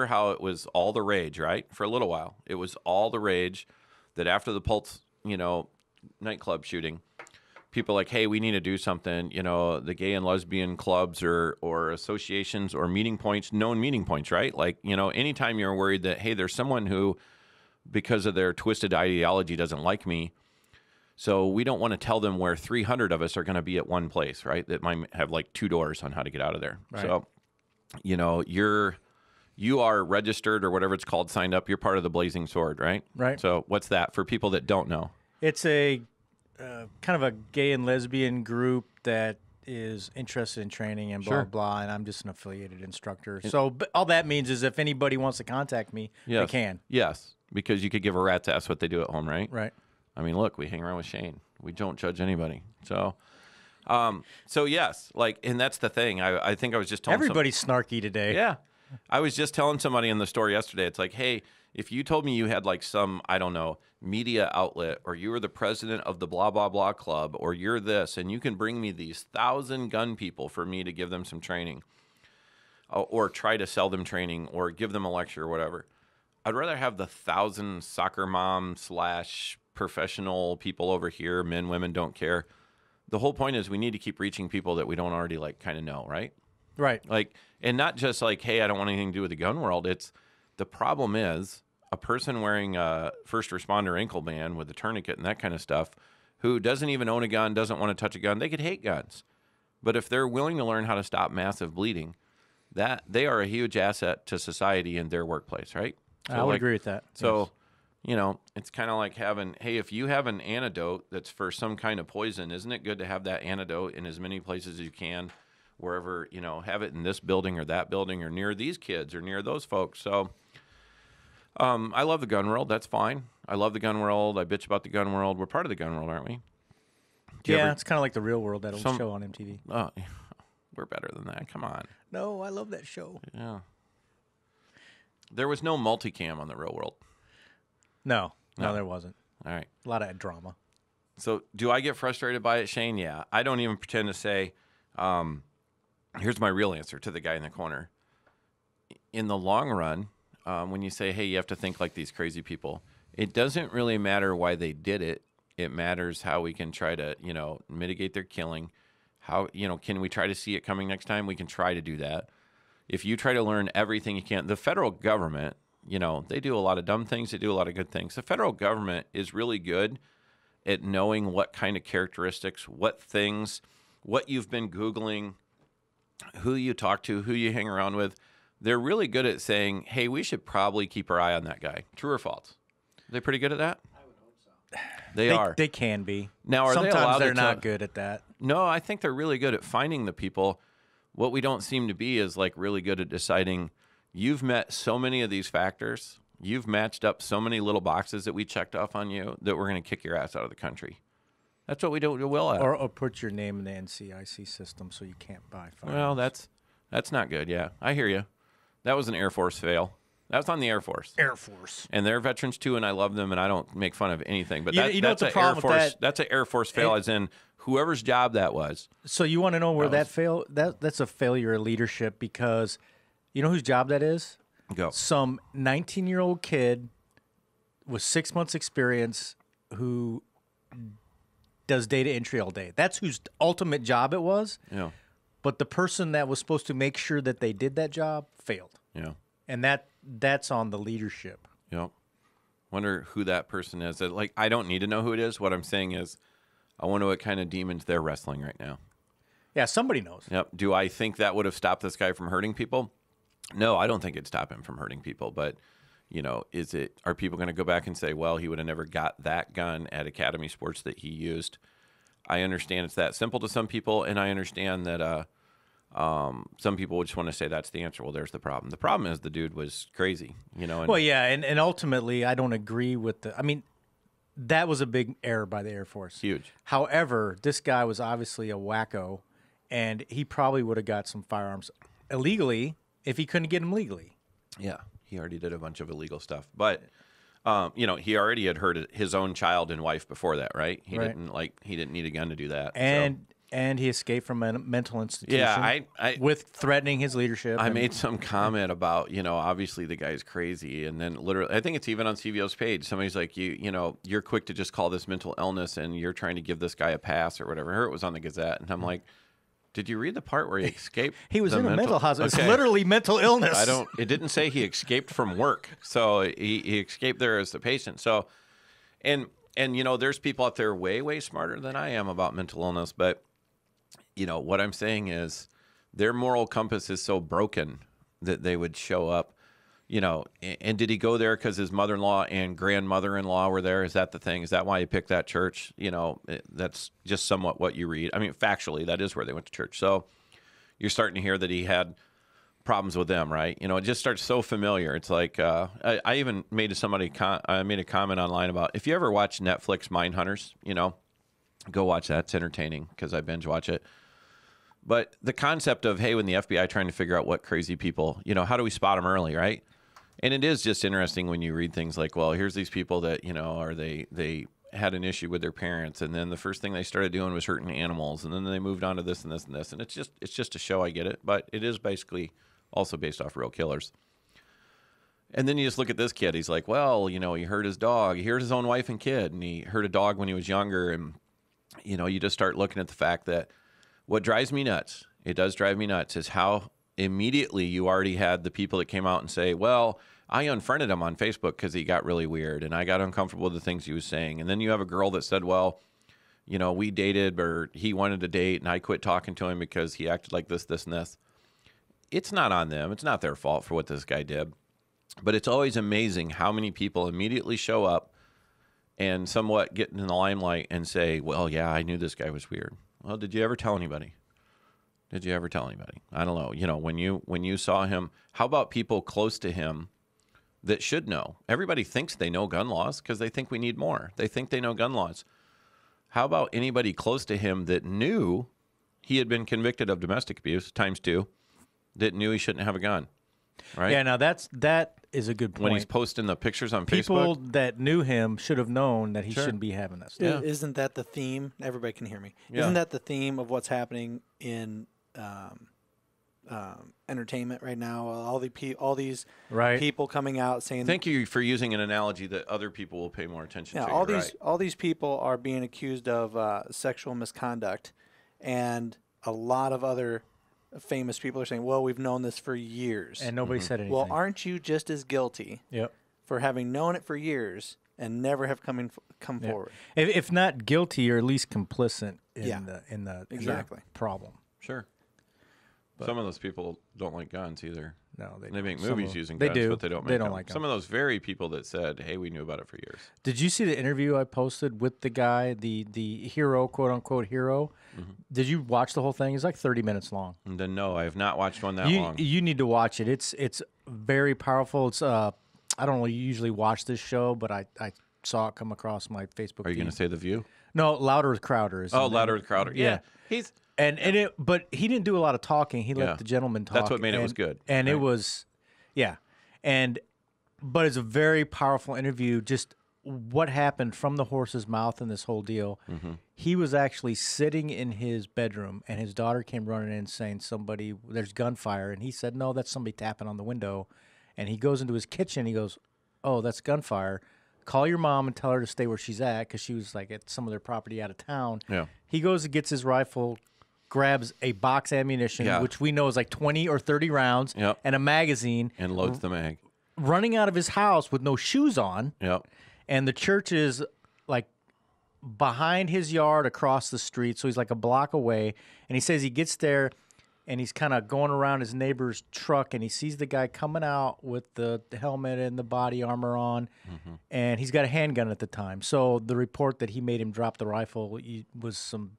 how it was all the rage, right? For a little while, it was all the rage that after the Pulse, you know, nightclub shooting, people like, hey, we need to do something. You know, the gay and lesbian clubs or associations or meeting points, known meeting points, right? Like, you know, anytime you're worried that, hey, there's someone who, because of their twisted ideology, doesn't like me. So we don't want to tell them where 300 of us are going to be at one place, right? That might have like 2 doors on how to get out of there. Right. So, you know, you are registered or whatever it's called, signed up. You're part of the Blazing Sword, right? Right. So what's that for people that don't know? It's a kind of a gay and lesbian group that is interested in training and blah, Sure. blah, and I'm just an affiliated instructor. So but all that means is if anybody wants to contact me, Yes. they can. Yes, because you could give a rat's ass what they do at home, right? Right. I mean, look, we hang around with Shane. We don't judge anybody. So, so yes, like, and that's the thing. I think I was just telling Everybody's snarky today. Yeah. I was just telling somebody in the store yesterday, it's like, hey, if you told me you had like some, I don't know, media outlet, or you were the president of the blah, blah, blah club, or you're this, and you can bring me these 1,000 gun people for me to give them some training, or try to sell them training, or give them a lecture or whatever. I'd rather have the 1,000 soccer mom / professional people over here, men, women, don't care. The whole point is we need to keep reaching people that we don't already like kind of know, right? Right. Like, and not just like, hey, I don't want anything to do with the gun world. It's the problem is a person wearing a first responder ankle band with a tourniquet and that kind of stuff, who doesn't even own a gun, doesn't want to touch a gun. They could hate guns, but if they're willing to learn how to stop massive bleeding, that they are a huge asset to society in their workplace, right? So, I would agree with that. So, Yes. you know, it's kind of like having, hey, if you have an antidote that's for some kind of poison, isn't it good to have that antidote in as many places as you can, wherever, you know, have it in this building or that building or near these kids or near those folks. So I love the gun world. That's fine. I love the gun world. I bitch about the gun world. We're part of the gun world, aren't we? Do you Yeah, ever- it's kind of like the Real World, that old Some- show on MTV. Oh, we're better than that. Come on. No, I love that show. Yeah. There was no multicam on the Real World. No, No. there wasn't. All right. A lot of drama. So do I get frustrated by it, Shane? Yeah. I don't even pretend to say, here's my real answer to the guy in the corner. In the long run, when you say, hey, you have to think like these crazy people, it doesn't really matter why they did it. It matters how we can try to, you know, mitigate their killing. How, you know, can we try to see it coming next time? We can try to do that. If you try to learn everything you can, the federal government, you know, they do a lot of dumb things. They do a lot of good things. The federal government is really good at knowing what kind of characteristics, what things, what you've been Googling, who you talk to, who you hang around with. They're really good at saying, hey, we should probably keep our eye on that guy. True or false? Are they pretty good at that? I would hope so. They are. They can be. Now, are they Sometimes allowed to they're not tell- good at that. No, I think they're really good at finding the people. What we don't seem to be is like really good at deciding you've met so many of these factors. You've matched up so many little boxes that we checked off on you that we're going to kick your ass out of the country. That's what we don't do well at. Or put your name in the NCIC system so you can't buy firearms. Well, that's not good. Yeah, I hear you. That was an Air Force fail. That was on the Air Force. Air Force. And they're veterans too, and I love them, and I don't make fun of anything. But You- that, you know that's what the an Air problem with Force. that- That's an Air Force fail, as in whoever's job that was. So you want to know where That that's a failure of leadership, because you know whose job that is? Go. Some 19-year-old kid with 6 months experience who does data entry all day. That's whose ultimate job it was. Yeah. But the person that was supposed to make sure that they did that job failed. Yeah. And that's on the leadership. Yep. Wonder who that person is. Like, I don't need to know who it is. What I'm saying is, I wonder what kind of demons they're wrestling right now. Yeah, somebody knows. Yep. Do I think that would have stopped this guy from hurting people? No, I don't think it'd stop him from hurting people. But, you know, are people going to go back and say, well, he would have never got that gun at Academy Sports that he used? I understand it's that simple to some people, and I understand that some people would just want to say that's the answer. Well, there's the problem. The problem is the dude was crazy, you know. And Well, yeah, and ultimately, I don't agree with that was a big error by the Air Force. huge. However, this guy was obviously a wacko, and he probably would have got some firearms illegally if he couldn't get them legally. Yeah, he already did a bunch of illegal stuff. But You know, he already had hurt his own child and wife before that, right? He Right. didn't need a gun to do that. So. And he escaped from a mental institution. Yeah, with threatening his leadership. I made some comment about, you know, obviously the guy's crazy, and then literally, I think it's even on CVO's page. Somebody's like, you know, you're quick to just call this mental illness, and you're trying to give this guy a pass or whatever. I heard it was on the Gazette, and I'm like, did you read the part where he escaped? He was the in a mental hospital. Okay. It's literally mental illness. It didn't say he escaped from work, so he escaped there as the patient. So, and you know, there's people out there way smarter than I am about mental illness, but you know what I'm saying is their moral compass is so broken that they would show up. You know, and did he go there because his mother-in-law and grandmother-in-law were there? Is that the thing? Is that why he picked that church? You know, that's just somewhat what you read. I mean, factually, that is where they went to church. So you're starting to hear that he had problems with them, right? You know, it just starts so familiar. It's like I even made I made a comment online about if you ever watch Netflix Mindhunters, you know, go watch that. It's entertaining because I binge watch it. But the concept of, hey, when the FBI trying to figure out what crazy people, you know, how do we spot them early, right? And it is just interesting when you read things like, well, here's these people that, you know, they had an issue with their parents, and then the first thing they started doing was hurting animals, and then they moved on to this and this and this. And it's just a show, I get it, but it is basically also based off real killers. And then you just look at this kid. He's like, well, you know, he hurt his dog. He hurt his own wife and kid, and he hurt a dog when he was younger. And, you know, you just start looking at the fact that what drives me nuts, it does drive me nuts, is how immediately you already had the people that came out and say, well, I unfriended him on Facebook because he got really weird and I got uncomfortable with the things he was saying. And then you have a girl that said, well, you know, we dated or he wanted to date and I quit talking to him because he acted like this, this, and this. It's not on them. It's not their fault for what this guy did. But it's always amazing how many people immediately show up and somewhat get in the limelight and say, well, yeah, I knew this guy was weird. Well, did you ever tell anybody? Did you ever tell anybody? I don't know. You know, when you saw him, how about people close to him that should know? Everybody thinks they know gun laws because they think we need more. They think they know gun laws. How about anybody close to him that knew he had been convicted of domestic abuse ×2, that knew he shouldn't have a gun? Right? Yeah, now that is a good point. When he's posting the pictures on People Facebook. that knew him should have known that he Sure. shouldn't be having that stuff. Yeah. Isn't that the theme? Everybody can hear me. Yeah. Isn't that the theme of what's happening in entertainment right now? All these Right. people coming out saying, Thank you for using an analogy that other people will pay more attention yeah, to. all You're these right. all these people are being accused of sexual misconduct, and a lot of other famous people are saying, well, we've known this for years. And nobody said anything. Well, aren't you just as guilty Yep. for having known it for years and never have come Yeah. forward? If not guilty, you're at least complicit in Yeah. the Exactly. problem. Sure. Some of those people don't like guns either. No, They make some movies of- using they guns, do. but they don't make They don't them. like 'em. Some of those very people that said, hey, we knew about it for years. Did you see the interview I posted with the guy, the hero, quote unquote hero? Mm-hmm. Did you watch the whole thing? It's like 30 minutes long. And then, no, I have not watched one that You long. you need to watch it. It's very powerful. It's I don't usually watch this show, but I saw it come across my Facebook. Are you feed. going to say The View? No, Louder with Crowder. Is Oh, in there. Louder with Crowder. Yeah. He's But he didn't do a lot of talking. He let Yeah. the gentleman talk. That's what made it and, was good, And it right? was, yeah, but it's a very powerful interview. Just what happened from the horse's mouth in this whole deal. Mm-hmm. He was actually sitting in his bedroom, and his daughter came running in saying, there's gunfire, and he said, no, that's somebody tapping on the window. And he goes into his kitchen. He goes, oh, that's gunfire. Call your mom and tell her to stay where she's at, because she was like at some of their property out of town. Yeah. He goes and gets his rifle, grabs a box ammunition, Yeah. which we know is like 20 or 30 rounds, Yep. and a magazine, and loads the mag. running out of his house with no shoes on. Yep. And the church is like behind his yard across the street. So he's like a block away. And he says he gets there and he's kind of going around his neighbor's truck and he sees the guy coming out with the helmet and the body armor on. Mm-hmm. And he's got a handgun at the time. So the report that he made him drop the rifle was some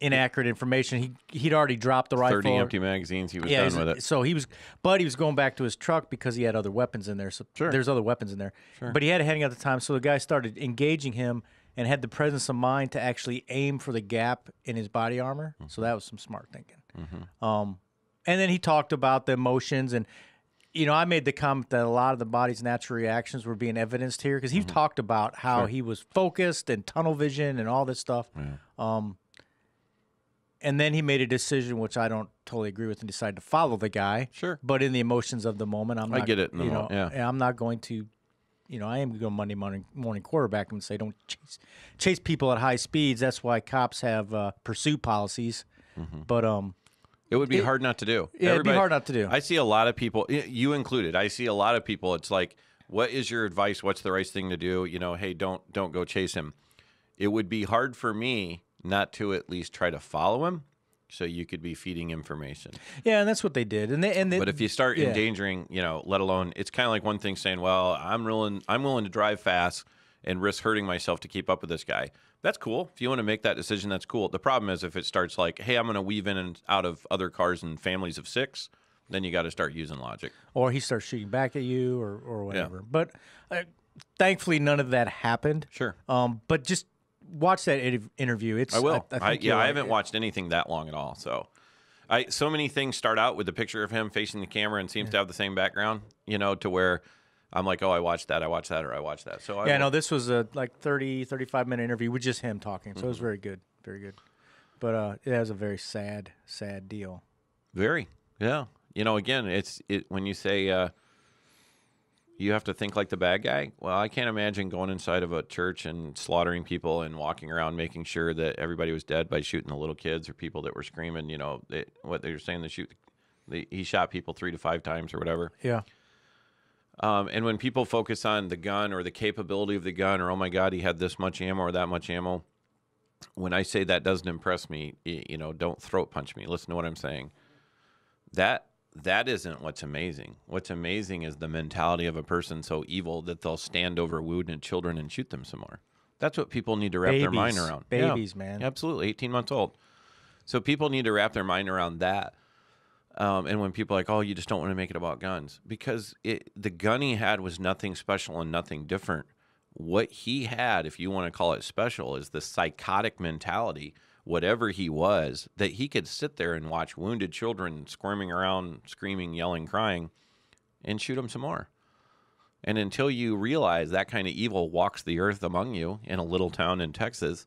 inaccurate information. He'd already dropped the rifle. 30 empty magazines. He was Yeah, done with it. so he was going back to his truck because he had other weapons in there. So there's other weapons in there. But he had a handgun at the time. So the guy started engaging him and had the presence of mind to actually aim for the gap in his body armor. So that was some smart thinking. And then he talked about the emotions, and I made the comment that a lot of the body's natural reactions were being evidenced here because he talked about how he was focused and tunnel vision and all this stuff. And then he made a decision, which I don't totally agree with, and decided to follow the guy. Sure. But in the emotions of the moment, I'm not. I get it in the moment, yeah. I'm not going to, I am going to Monday morning quarterback him and say, don't chase people at high speeds. That's why cops have pursuit policies. But it would be hard not to do. Yeah, it'd be hard not to do. I see a lot of people, you included. I see a lot of people. It's like, what is your advice? What's the right thing to do? Hey, don't go chase him. It would be hard for me not to at least try to follow him, so you could be feeding information. Yeah, and that's what they did. But if you start endangering, let alone, it's kind of like one thing saying, "Well, I'm willing to drive fast and risk hurting myself to keep up with this guy." That's cool. If you want to make that decision, that's cool. The problem is if it starts like, "Hey, I'm going to weave in and out of other cars and families of 6," then you got to start using logic. Or he starts shooting back at you, or whatever. Yeah. But thankfully, none of that happened. Sure. But just watch that interview. I will. I haven't watched anything that long at all. So many things start out with the picture of him facing the camera and seems to have the same background, to where I'm like, oh, I watched that, or I watched that. So no, this was a 35-minute interview with just him talking. So it was very good, very good. But it was a very sad deal. Very, yeah. Again, when you say you have to think like the bad guy. Well, I can't imagine going inside of a church and slaughtering people and walking around making sure that everybody was dead by shooting the little kids or people that were screaming. What they were saying, he shot people 3 to 5 times or whatever. Yeah. And when people focus on the gun or the capability of the gun, or oh my God, he had this much ammo or that much ammo. When I say that doesn't impress me, don't throat punch me. Listen to what I'm saying. That isn't what's amazing. What's amazing is the mentality of a person so evil that they'll stand over wounded children and shoot them some more. That's what people need to wrap their mind around. Babies, man. Absolutely. 18 months old. So people need to wrap their mind around that. And when people are like, oh, you just don't want to make it about guns. Because the gun he had was nothing special and nothing different. What he had, if you want to call it special, is the psychotic mentality, whatever he was, that he could sit there and watch wounded children squirming around, screaming, yelling, crying, and shoot them some more. And until you realize that kind of evil walks the earth among you in a little town in Texas,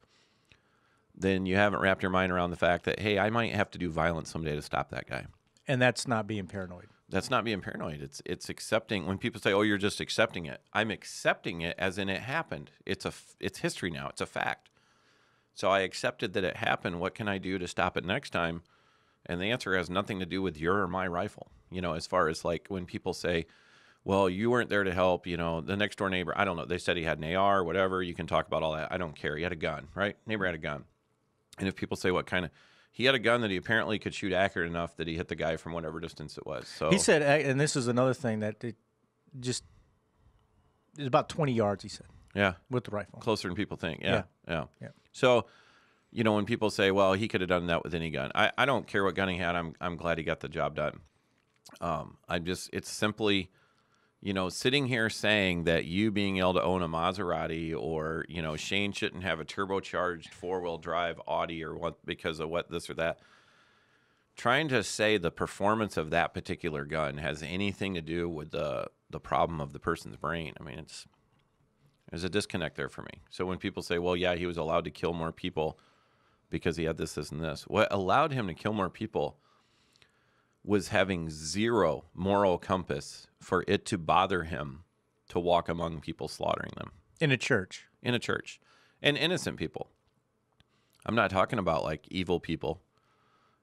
then you haven't wrapped your mind around the fact that, hey, I might have to do violence someday to stop that guy. And that's not being paranoid. That's not being paranoid. It's accepting. When people say, oh, you're just accepting it, I'm accepting it as in it happened. It's history now. It's a fact. So I accepted that it happened. What can I do to stop it next time? And the answer has nothing to do with your or my rifle. As far as like when people say, well, you weren't there to help, the next door neighbor, I don't know. They said he had an AR, whatever. You can talk about all that. I don't care. He had a gun, right? Neighbor had a gun. And if people say what kind of, he had a gun that he apparently could shoot accurate enough that he hit the guy from whatever distance it was. So he said, and this is another thing that it's about 20 yards, he said. Yeah. With the rifle. Closer than people think. Yeah. So, when people say, well, he could have done that with any gun. I don't care what gun he had. I'm glad he got the job done. It's simply, sitting here saying that you being able to own a Maserati or, Shane shouldn't have a turbocharged 4-wheel drive Audi or what because of what this or that. Trying to say the performance of that particular gun has anything to do with the problem of the person's brain. I mean, there's a disconnect there for me. So when people say, well, yeah, he was allowed to kill more people because he had this, and this. What allowed him to kill more people was having zero moral compass for it to bother him to walk among people slaughtering them. In a church. And innocent people. I'm not talking about like evil people.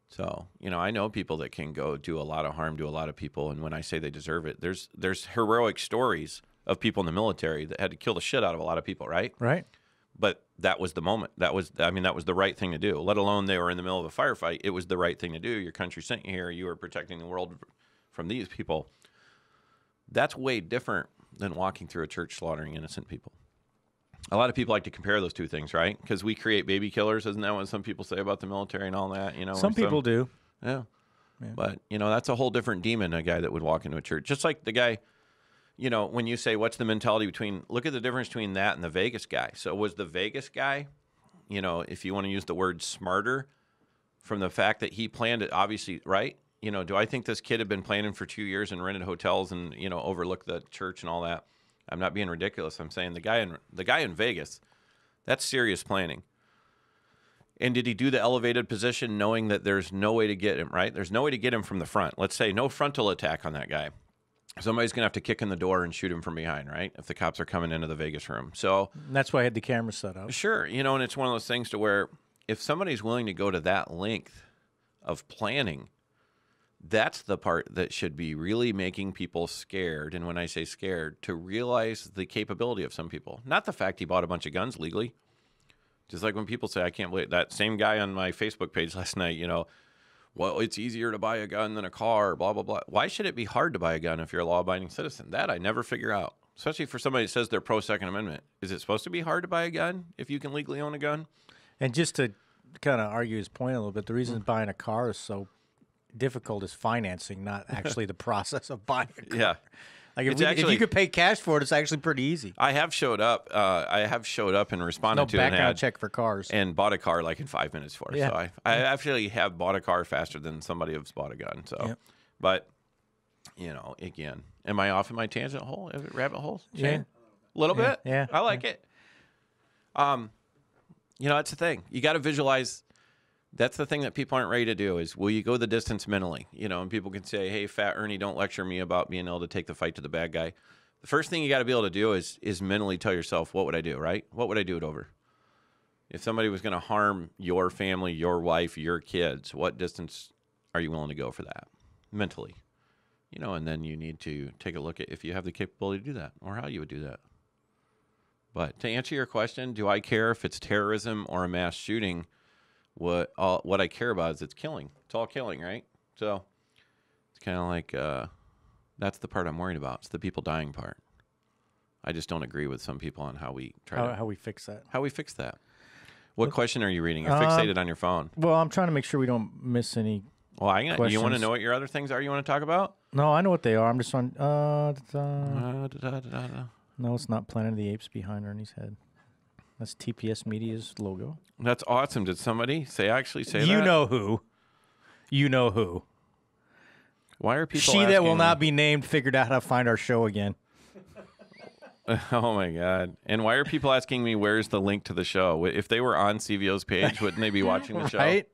So, I know people that can go do a lot of harm to a lot of people. And when I say they deserve it, there's heroic stories of people in the military that had to kill the shit out of a lot of people, right? Right. But that was the moment. That was the right thing to do, let alone they were in the middle of a firefight. It was the right thing to do. Your country sent you here. You were protecting the world from these people. That's way different than walking through a church slaughtering innocent people. A lot of people like to compare those two things, right? Because we create baby killers. Isn't that what some people say about the military and all that? Some people do. Yeah. But, that's a whole different demon, a guy that would walk into a church. Just like the guy, when you say what's the mentality look at the difference between that and the Vegas guy. So was the Vegas guy, if you want to use the word smarter, from the fact that he planned it, obviously, right? do I think this kid had been planning for 2 years and rented hotels and, overlooked the church and all that? I'm not being ridiculous. I'm saying the guy in Vegas, that's serious planning. And did he do the elevated position knowing that there's no way to get him, right? There's no way to get him from the front. Let's say no frontal attack on that guy. Somebody's going to have to kick in the door and shoot him from behind, right? If the cops are coming into the Vegas room. So that's why I had the camera set up. sure, and it's one of those things to where if somebody's willing to go to that length of planning, that's the part that should be really making people scared. And when I say scared, to realize the capability of some people, not the fact he bought a bunch of guns legally. Just like when people say, I can't believe that same guy on my Facebook page last night, well, it's easier to buy a gun than a car, blah, blah, blah. Why should it be hard to buy a gun if you're a law-abiding citizen? That I never figure out, especially for somebody that says they're pro-Second Amendment. Is it supposed to be hard to buy a gun if you can legally own a gun? And just to kind of argue his point a little bit, the reason buying a car is so difficult is financing, not actually the process of buying a car. Yeah. Like if you could pay cash for it, it's actually pretty easy. I have showed up. And responded No to an background ad check for cars. and bought a car like in 5 minutes for. Yeah. So I actually have bought a car faster than somebody has bought a gun. So, Yep. But again, am I off in my tangent hole? Rabbit hole? Yeah. Shane? A little bit. Yeah. I like it. That's the thing. You got to visualize. That's the thing that people aren't ready to do is, will you go the distance mentally? And people can say, hey, Fat Ernie, don't lecture me about being able to take the fight to the bad guy. The first thing you got to be able to do is mentally tell yourself, what would I do, right? What would I do it over? If somebody was going to harm your family, your wife, your kids, what distance are you willing to go for that mentally? And then you need to take a look at if you have the capability to do that or how you would do that. But to answer your question, do I care if it's terrorism or a mass shooting? What I care about is it's killing. It's all killing, right? So it's kind of like that's the part I'm worried about. It's the people dying part. I just don't agree with some people on how we how we fix that. How we fix that. What question are you reading? You're fixated on your phone. Well, I'm trying to make sure we don't miss any. Well, you want to questions. know what your other things are you want to talk about? No, I know what they are. I'm just on. No, it's not Planet of the Apes behind Ernie's head. That's TPS Media's logo. That's awesome. Did somebody actually say that? You know who. You know who. Why are people She that will asking- not be named figured out how to find our show again. Oh, my God. And why are people asking me where's the link to the show? If they were on CVO's page, wouldn't they be watching the show? Right?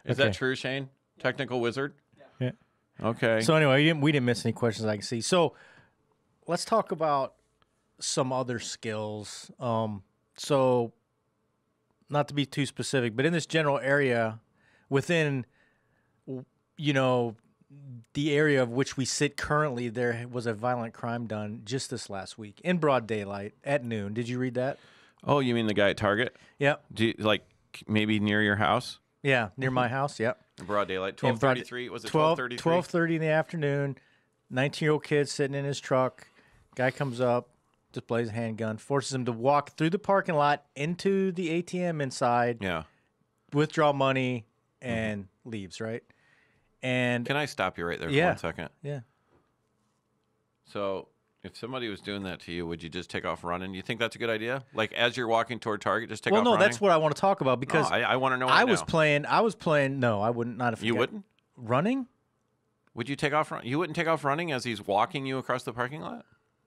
Is that true, Shane? Technical wizard? Yeah. Okay. So anyway, we didn't miss any questions I can see. So let's talk about some other skills. So not to be too specific, but in this general area within, the area of which we sit currently, there was a violent crime done just this last week in broad daylight at noon. Did you read that? Oh, you mean the guy at Target? Yep. Maybe near your house? Yeah, near my house. Yep. In broad daylight. In broad- 12:33. Was it 12:33? 12:33? 12:30 in the afternoon. 19-year-old kid sitting in his truck. Guy comes up, displays a handgun, forces him to walk through the parking lot into the ATM inside, Yeah. withdraw money, and leaves, right? And Can I stop you right there for Yeah. 1 second? yeah. So if somebody was doing that to you, would you just take off running? Do you think that's a good idea? Like as you're walking toward Target, just take Well, off no, running? that's what I want to talk about because No, I want to know I right was now. playing. No, I wouldn't. Not if You got- wouldn't? running. Would you take off? You wouldn't take off running as he's walking you across the parking lot?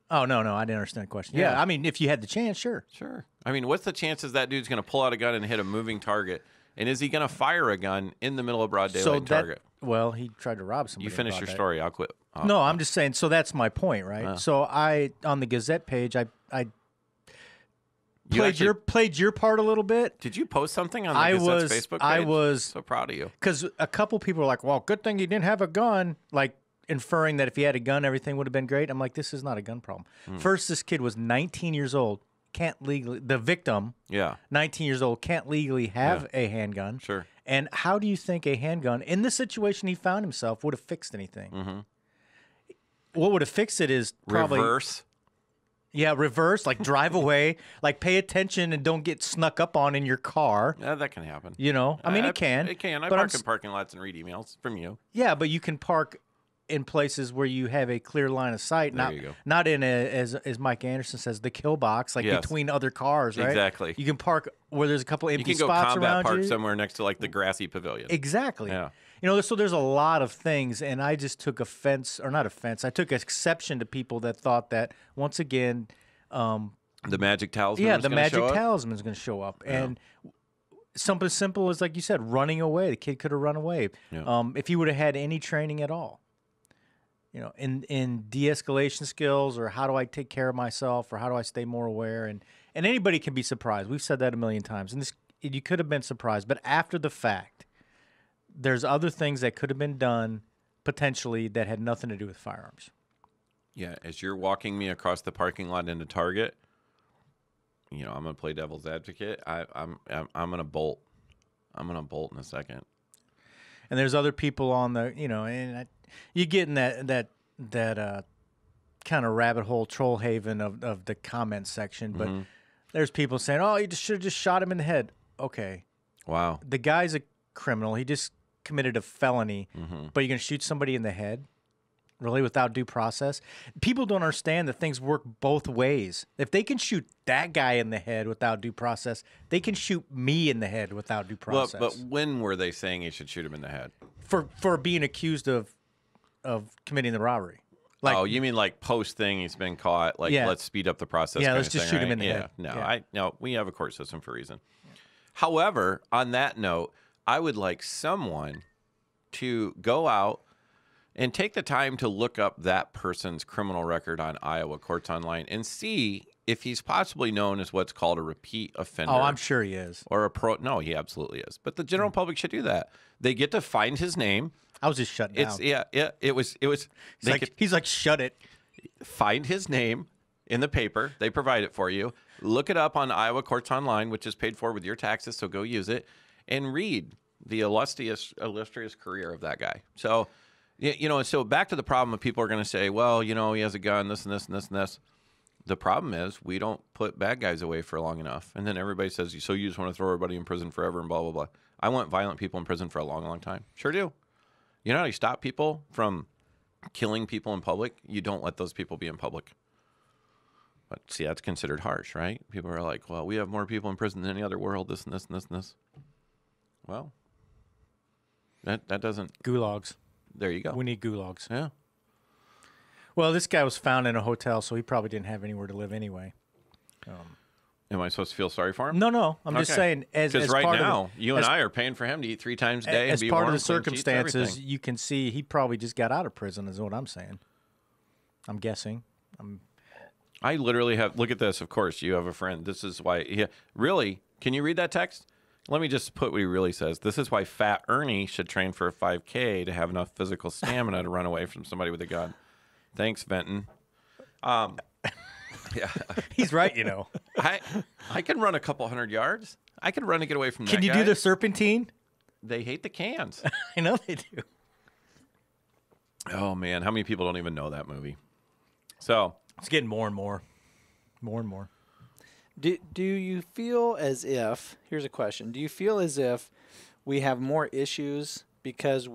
Oh no, I didn't understand the question. Yeah. Yeah, I mean, if you had the chance, sure. Sure. I mean, what's the chances that dude's going to pull out a gun and hit a moving target? And is he going to fire a gun in the middle of broad daylight Target? Well, he tried to rob somebody. You finish about your that. story. I'll quit. No, I'm just saying. So that's my point, right? So I on the Gazette page, I You actually- played your part a little bit Did you post something on the I Gazette's was- Facebook page? I was- so proud of you. because a couple people were like, "Well, good thing he didn't have a gun," like inferring that if he had a gun, everything would have been great. I'm like, this is not a gun problem. First, this kid was 19 years old, can't legally. The victim, Yeah, 19 years old, can't legally have a handgun. sure. And how do you think a handgun, in the situation he found himself, would have fixed anything? Mm-hmm. What would have fixed it is probably Reverse. Yeah, reverse, like drive away, like pay attention and don't get snuck up on in your car. Yeah, that can happen. You know, I mean, it can. It can. I but I'm park in parking lots and read emails from you. yeah, but you can park in places where you have a clear line of sight, There not you go. not in a as Mike Anderson says, the kill box, like Yes. between other cars, right? Exactly. You can park where there's a couple You empty can go spots combat around park you. somewhere next to like the grassy pavilion. Exactly. Yeah. So there's a lot of things, and I just took offense, or not offense, I took exception to people that thought that, once again, The magic talisman. yeah, was the gonna magic show up? talisman is going to show up. And something as simple as, like you said, running away. The kid could have run away. Yeah. If he would have had any training at all. In de-escalation skills, or how do I take care of myself, or how do I stay more aware, and anybody can be surprised. We've said that a million times, and you could have been surprised, but after the fact, there's other things that could have been done potentially that had nothing to do with firearms. Yeah, as you're walking me across the parking lot into Target, I'm gonna play devil's advocate. I'm gonna bolt. I'm gonna bolt in a second. And there's other people on the, you get in that kind of rabbit hole troll haven of the comment section, but there's people saying, "Oh, you should have just shot him in the head." Okay, Wow. the guy's a criminal. He just committed a felony, but you're gonna shoot somebody in the head, really, without due process? People don't understand that things work both ways. If they can shoot that guy in the head without due process, they can shoot me in the head without due Well, process. but when were they saying he should shoot him in the head? for being accused of committing the robbery. Like, oh, you mean like post thing? He's been caught. Like, Yeah. let's speed up the process. Yeah, kind let's of just thing, shoot him right? in the yeah, head. No, Yeah. no, we have a court system for a reason. However, on that note, I would like someone to go out and take the time to look up that person's criminal record on Iowa Courts Online and see if he's possibly known as what's called a repeat offender. oh, I'm sure he is. Or a pro. No, he absolutely is. But the general public should do that. They get to find his name. I was just shut down. It's yeah. It was. He's like, shut it. Find his name in the paper. They provide it for you. Look it up on Iowa Courts Online, which is paid for with your taxes, so go use it, and read the illustrious career of that guy. So, so back to the problem of people are going to say, well, he has a gun, this and this and this and this. The problem is we don't put bad guys away for long enough. And then everybody says, so you just want to throw everybody in prison forever and blah, blah, blah. I want violent people in prison for a long, long time. Sure do. You know how you stop people from killing people in public? You don't let those people be in public. But see, that's considered harsh, right? People are like, well, we have more people in prison than any other world, this and this and this and this. Well, that doesn't. Gulags. There you go. We need gulags. Yeah. Well, this guy was found in a hotel, so he probably didn't have anywhere to live anyway. Am I supposed to feel sorry for him? No. I'm just Okay. saying, as Because right part now, of the, you and as- I are paying for him to eat 3 times a day and as be part warm, of the clean sheets, circumstances, everything. you can see he probably just got out of prison, is what I'm saying. I'm guessing. I literally have. Look at this. Of course, you have a friend. This is why. Yeah, really? Can you read that text? Let me just put what he really says. This is why Fat Ernie should train for a 5K to have enough physical stamina to run away from somebody with a gun. Thanks, Benton. Yeah, He's right, I can run a couple hundred yards. I can run to get away from that Can you guy. do the serpentine? They hate the cans. I know they do. Oh man, how many people don't even know that movie? So It's getting more and more. More and more. Do you feel as if, here's a question, do you feel as if we have more issues because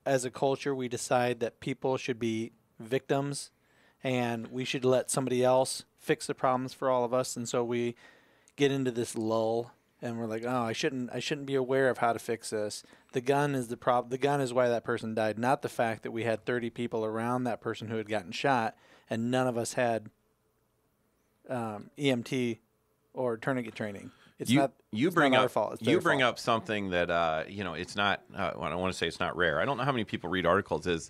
as a culture we decide that people should be victims and we should let somebody else fix the problems for all of us, and so we get into this lull and we're like, oh, I shouldn't be aware of how to fix this. The gun is the problem. The gun is why that person died, not the fact that we had 30 people around that person who had gotten shot and none of us had EMT or tourniquet training. It's not our fault. It's their fault. up something that it's not. I don't want to say it's not rare. I don't know how many people read articles. Is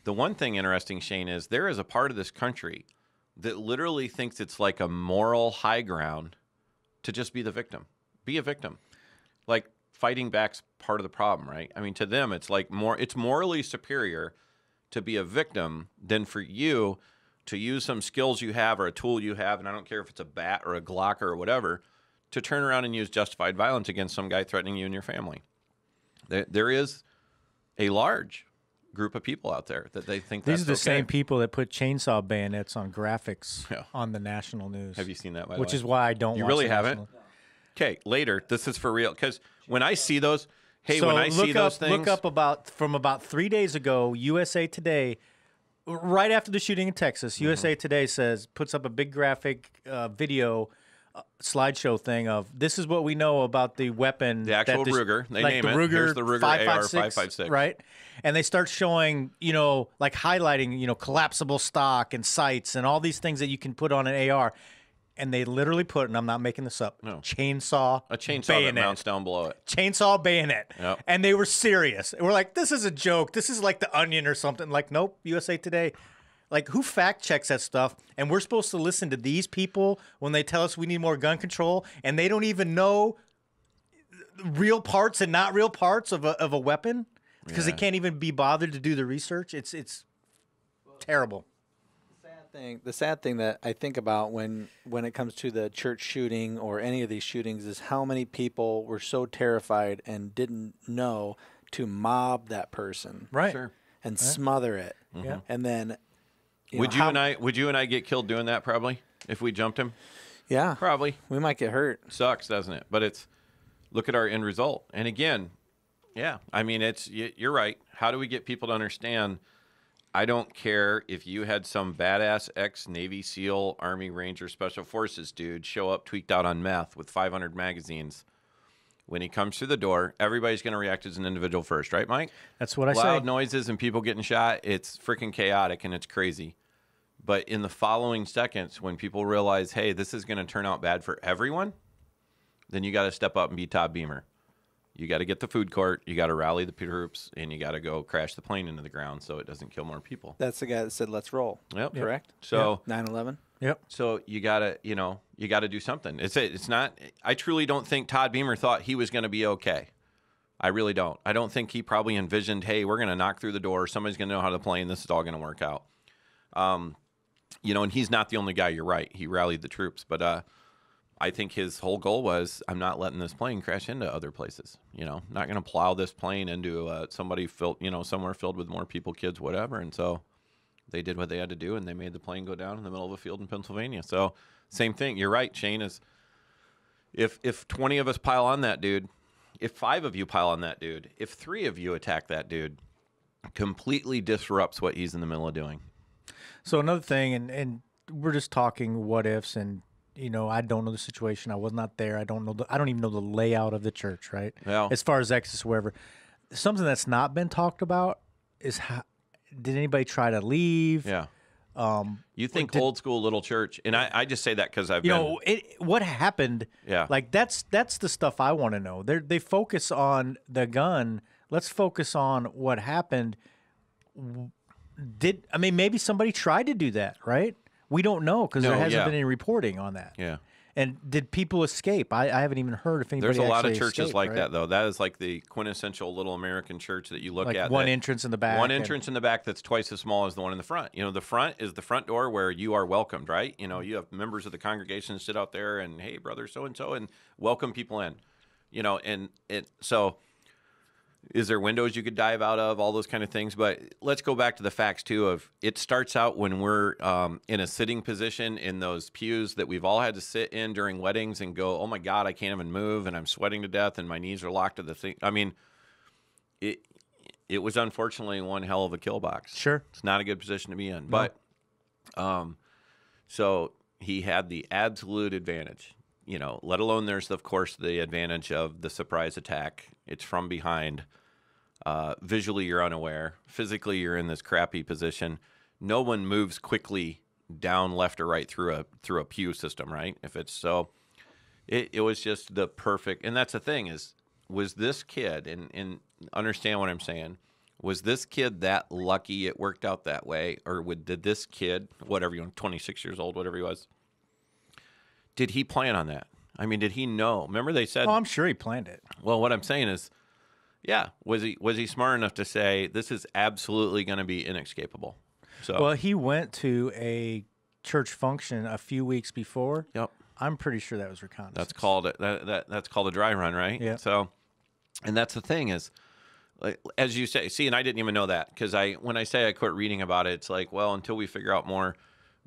the one thing interesting, Shane, is there is a part of this country that literally thinks it's like a moral high ground to just be the victim, be a victim. Like fighting back's part of the problem, right? I mean, to them, it's like it's morally superior to be a victim than for you to use some skills you have or a tool you have, and I don't care if it's a bat or a Glock or whatever, to turn around and use justified violence against some guy threatening you and your family. There is a large group of people out there that they think These are the okay. same people that put chainsaw bayonets on graphics Yeah. on the national news. Have you seen that, by the Which way? is why I don't You watch really the haven't? national- Okay, later. This is for real. Because when I see those, So when I see look those up, things. look up about 3 days ago, USA Today, right after the shooting in Texas, USA Today puts up a big graphic video slideshow thing of this is what we know about the weapon, The actual that Ruger. They like name the it. Ruger, Here's the Ruger 5.56, AR-556. right? And they start showing, like highlighting, collapsible stock and sights and all these things that you can put on an AR. And they literally put, and I'm not making this up, chainsaw, A chainsaw bayonet. that mounts down below it. Chainsaw bayonet. Yep. And they were serious. We're like, this is a joke. This is like The Onion or something. Like, nope, USA Today. Like, who fact checks that stuff? And we're supposed to listen to these people when they tell us we need more gun control, and they don't even know real parts and not real parts of a weapon because they can't even be bothered to do the research. It's terrible. The sad thing that I think about when it comes to the church shooting or any of these shootings is how many people were so terrified and didn't know to mob that person, Right. Sure. and smother it, Yeah. and then Would you and I get killed doing that probably if we jumped him? Yeah, Probably. we might get hurt. Sucks, doesn't it? But look at our end result. And again, yeah, I mean, you're right. How do we get people to understand? I don't care if you had some badass ex-Navy SEAL, Army Ranger, Special Forces dude show up tweaked out on meth with 500 magazines. When he comes through the door, everybody's going to react as an individual first, right, Mike? That's what I Loud say. noises and people getting shot, it's freaking chaotic and it's crazy. But in the following seconds, when people realize, hey, this is going to turn out bad for everyone, then you got to step up and be Todd Beamer. You got to get the food court, you got to rally the troops, and you got to go crash the plane into the ground so it doesn't kill more people. That's the guy that said, "Let's roll." Yep. Correct. So 9/11. Yep. So you gotta do something. It's not. I truly don't think Todd Beamer thought he was going to be okay. I really don't. I don't think he probably envisioned, hey, we're going to knock through the door. Somebody's going to know how to play, and this is all going to work out. And he's not the only guy. You're right. He rallied the troops, but I think his whole goal was, I'm not letting this plane crash into other places. Not going to plow this plane into somebody somewhere filled with more people, kids, whatever. And so they did what they had to do, and they made the plane go down in the middle of a field in Pennsylvania. So same thing. You're right, Shane. Is if 20 of us pile on that dude, if 5 of you pile on that dude, if 3 of you attack that dude, completely disrupts what he's in the middle of doing. So another thing, and we're just talking what ifs, and I don't know the situation. I was not there. I don't even know the layout of the church, right? Yeah. As far as Exodus, wherever. Something that's not been talked about is how did anybody try to leave? Yeah. You think old school little church, and I just say that because I've been. What happened? Yeah. Like that's the stuff I want to know. They focus on the gun. Let's focus on what happened. Maybe somebody tried to do that, right? We don't know because there hasn't been any reporting on that. Yeah. And did people escape? I haven't even heard if anybody. There's a lot of actually churches escaped, like right? that, though. That is like the quintessential little American church that you look Like at. one entrance in the back. One entrance in the back that's twice as small as the one in the front. The front is the front door where you are welcomed, right? You have members of the congregation sit out there and, hey, brother so-and-so, and welcome people in. So is there windows you could dive out of, all those kind of things? But let's go back to the facts, too, of it starts out when we're in a sitting position in those pews that we've all had to sit in during weddings and go, oh, my God, I can't even move, and I'm sweating to death, and my knees are locked to the thing. I mean, it was unfortunately one hell of a kill box. Sure. It's not a good position to be in. But so he had the absolute advantage, let alone there's, of course, the advantage of the surprise attack. It's from behind. Visually, you're unaware. Physically, you're in this crappy position. No one moves quickly down left or right through a pew system, right? If it's so, it was just the perfect. And that's the thing was this kid, and understand what I'm saying, was this kid that lucky it worked out that way? Or did this kid, 26 years old, whatever he was, did he plan on that? I mean, did he know? Remember they said... Oh, I'm sure he planned it. Well, what I'm saying is, yeah, was he smart enough to say, this is absolutely going to be inescapable? So, Well, he went to a church function a few weeks before. yep. I'm pretty sure that was reconnaissance. That's called that's called a dry run, right? Yeah. So, and that's the thing is, like, as you say, and I didn't even know that because when I say I quit reading about it, it's like, well, until we figure out more,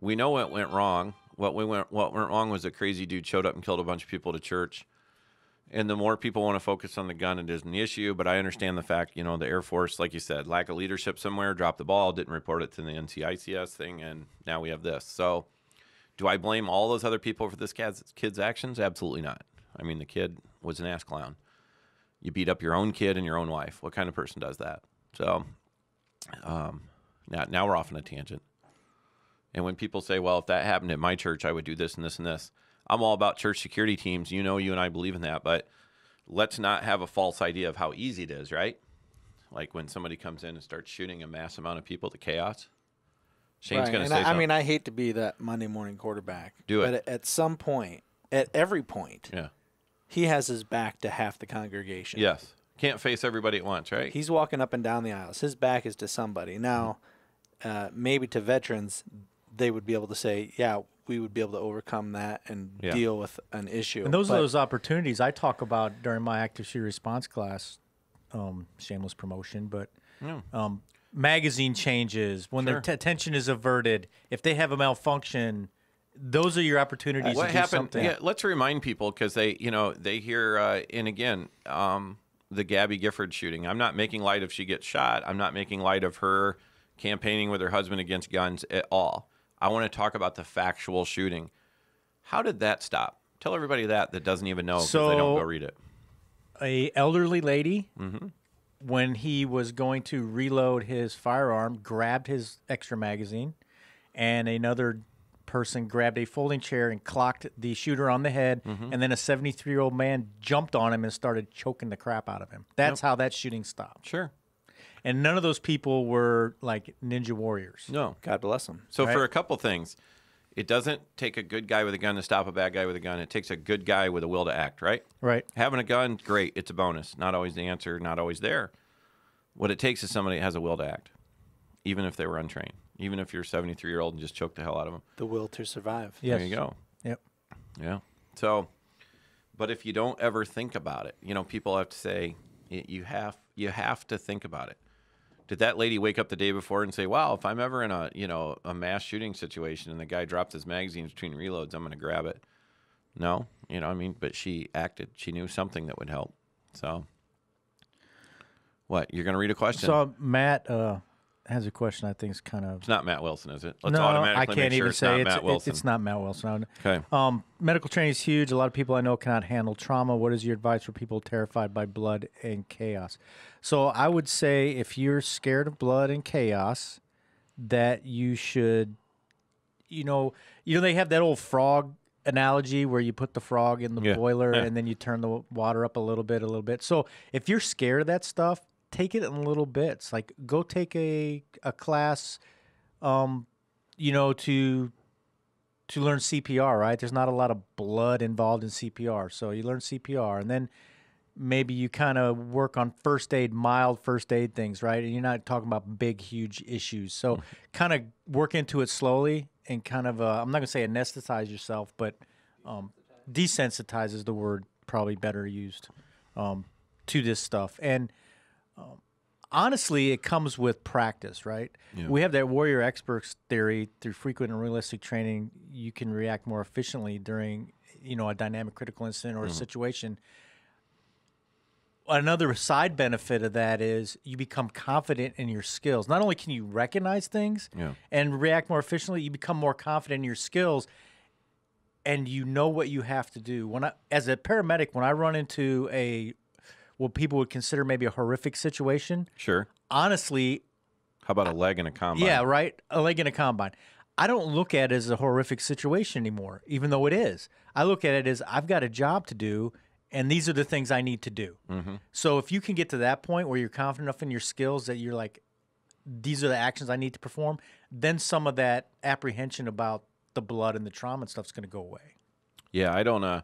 we know what went wrong. What went wrong was a crazy dude showed up and killed a bunch of people at a church. And the more people want to focus on the gun, it isn't the issue. But I understand the fact, the Air Force, like you said, lack of leadership somewhere, dropped the ball, didn't report it to the NCICS thing, and now we have this. So Do I blame all those other people for this kid's actions? Absolutely not. I mean, the kid was an ass clown. You beat up your own kid and your own wife. What kind of person does that? So now we're off on a tangent. And when people say, well, if that happened at my church, I would do this and this and this. I'm all about church security teams. You know, you and I believe in that. But let's not have a false idea of how easy it is, right? Like when somebody comes in and starts shooting a mass amount of people to chaos. Shane's going to say something. I mean, I hate to be that Monday morning quarterback. Do it. But at some point, at every point, Yeah. he has his back to half the congregation. Yes. Can't face everybody at once, right? He's walking up and down the aisles. His back is to somebody. Now, maybe to veterans, they would be able to say, yeah, we would be able to overcome that and deal with an issue. And those are those opportunities I talk about during my active shooter response class. Shameless promotion, but magazine changes, when their attention is averted, if they have a malfunction, those are your opportunities what to do happened? something. Yeah, let's remind people because they hear, and again, the Gabby Gifford shooting. I'm not making light of she gets shot. I'm not making light of her campaigning with her husband against guns at all. I want to talk about the factual shooting. How did that stop? Tell everybody that doesn't even know because they don't go read it. A elderly lady, when he was going to reload his firearm, grabbed his extra magazine, and another person grabbed a folding chair and clocked the shooter on the head, and then a 73-year-old man jumped on him and started choking the crap out of him. That's how that shooting stopped. Sure. And none of those people were like ninja warriors. No. God bless them. So for a couple things, it doesn't take a good guy with a gun to stop a bad guy with a gun. It takes a good guy with a will to act, right? Right. Having a gun, great. It's a bonus. Not always the answer, not always there. What it takes is somebody that has a will to act, even if they were untrained. Even if you're a 73-year-old and just choke the hell out of them. The will to survive. Yes. There you go. Yep. Yeah. So, but if you don't ever think about it, people have to say, you have to think about it. Did that lady wake up the day before and say, wow, if I'm ever in a mass shooting situation and the guy drops his magazines between reloads, I'm going to grab it? No. But she acted. She knew something that would help. So, what? You're going to read a question? So Matt has a question I think is kind of... It's not Matt Wilson, is it? Let's no, automatically I can't make sure even it's say not it's, Matt Wilson. it's not Matt Wilson. Okay. Medical training is huge. A lot of people I know cannot handle trauma. What is your advice for people terrified by blood and chaos? So I would say if you're scared of blood and chaos, that you should, they have that old frog analogy where you put the frog in the boiler and then you turn the water up a little bit. So if you're scared of that stuff, take it in little bits. Like go take a class, to learn CPR, right? There's not a lot of blood involved in CPR. So you learn CPR and then maybe you kind of work on mild first aid things, right? And you're not talking about big, huge issues. So kind of work into it slowly and kind of, I'm not going to say anesthetize yourself, but desensitize is the word probably better used to this stuff. And honestly, it comes with practice, right? Yeah. We have that warrior experts theory. Through frequent and realistic training, you can react more efficiently during, a dynamic critical incident or a situation. Another side benefit of that is you become confident in your skills. Not only can you recognize things and react more efficiently, you become more confident in your skills, and you know what you have to do. As a paramedic, when I run into what people would consider maybe a horrific situation. Sure. Honestly. How about a leg in a combine? Yeah, right. A leg in a combine. I don't look at it as a horrific situation anymore, even though it is. I look at it as I've got a job to do, and these are the things I need to do. Mm-hmm. So if you can get to that point where you're confident enough in your skills that you're like, these are the actions I need to perform, then some of that apprehension about the blood and the trauma and stuff is going to go away. Yeah, I don't...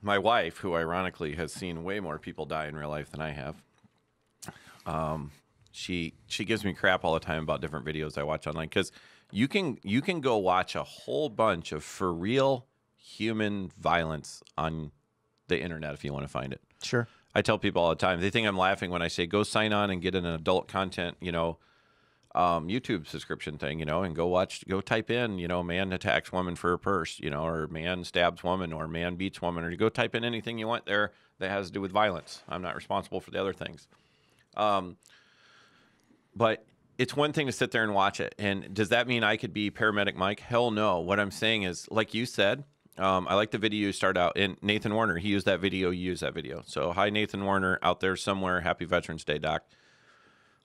my wife, who ironically has seen way more people die in real life than I have, she gives me crap all the time about different videos I watch online because you can go watch a whole bunch of for real human violence on the internet if you want to find it. Sure. I tell people all the time. They think I'm laughing when I say go sign on and get an adult content, YouTube subscription thing, and go type in, man attacks woman for her purse, or man stabs woman or man beats woman, or you go type in anything you want there that has to do with violence. I'm not responsible for the other things. But it's one thing to sit there and watch it. And does that mean I could be paramedic Mike? Hell no. What I'm saying is, like you said, I like the video you start out in. Nathan Warner, he used that video, you used that video. So hi, Nathan Warner, out there somewhere. Happy Veterans Day, Doc.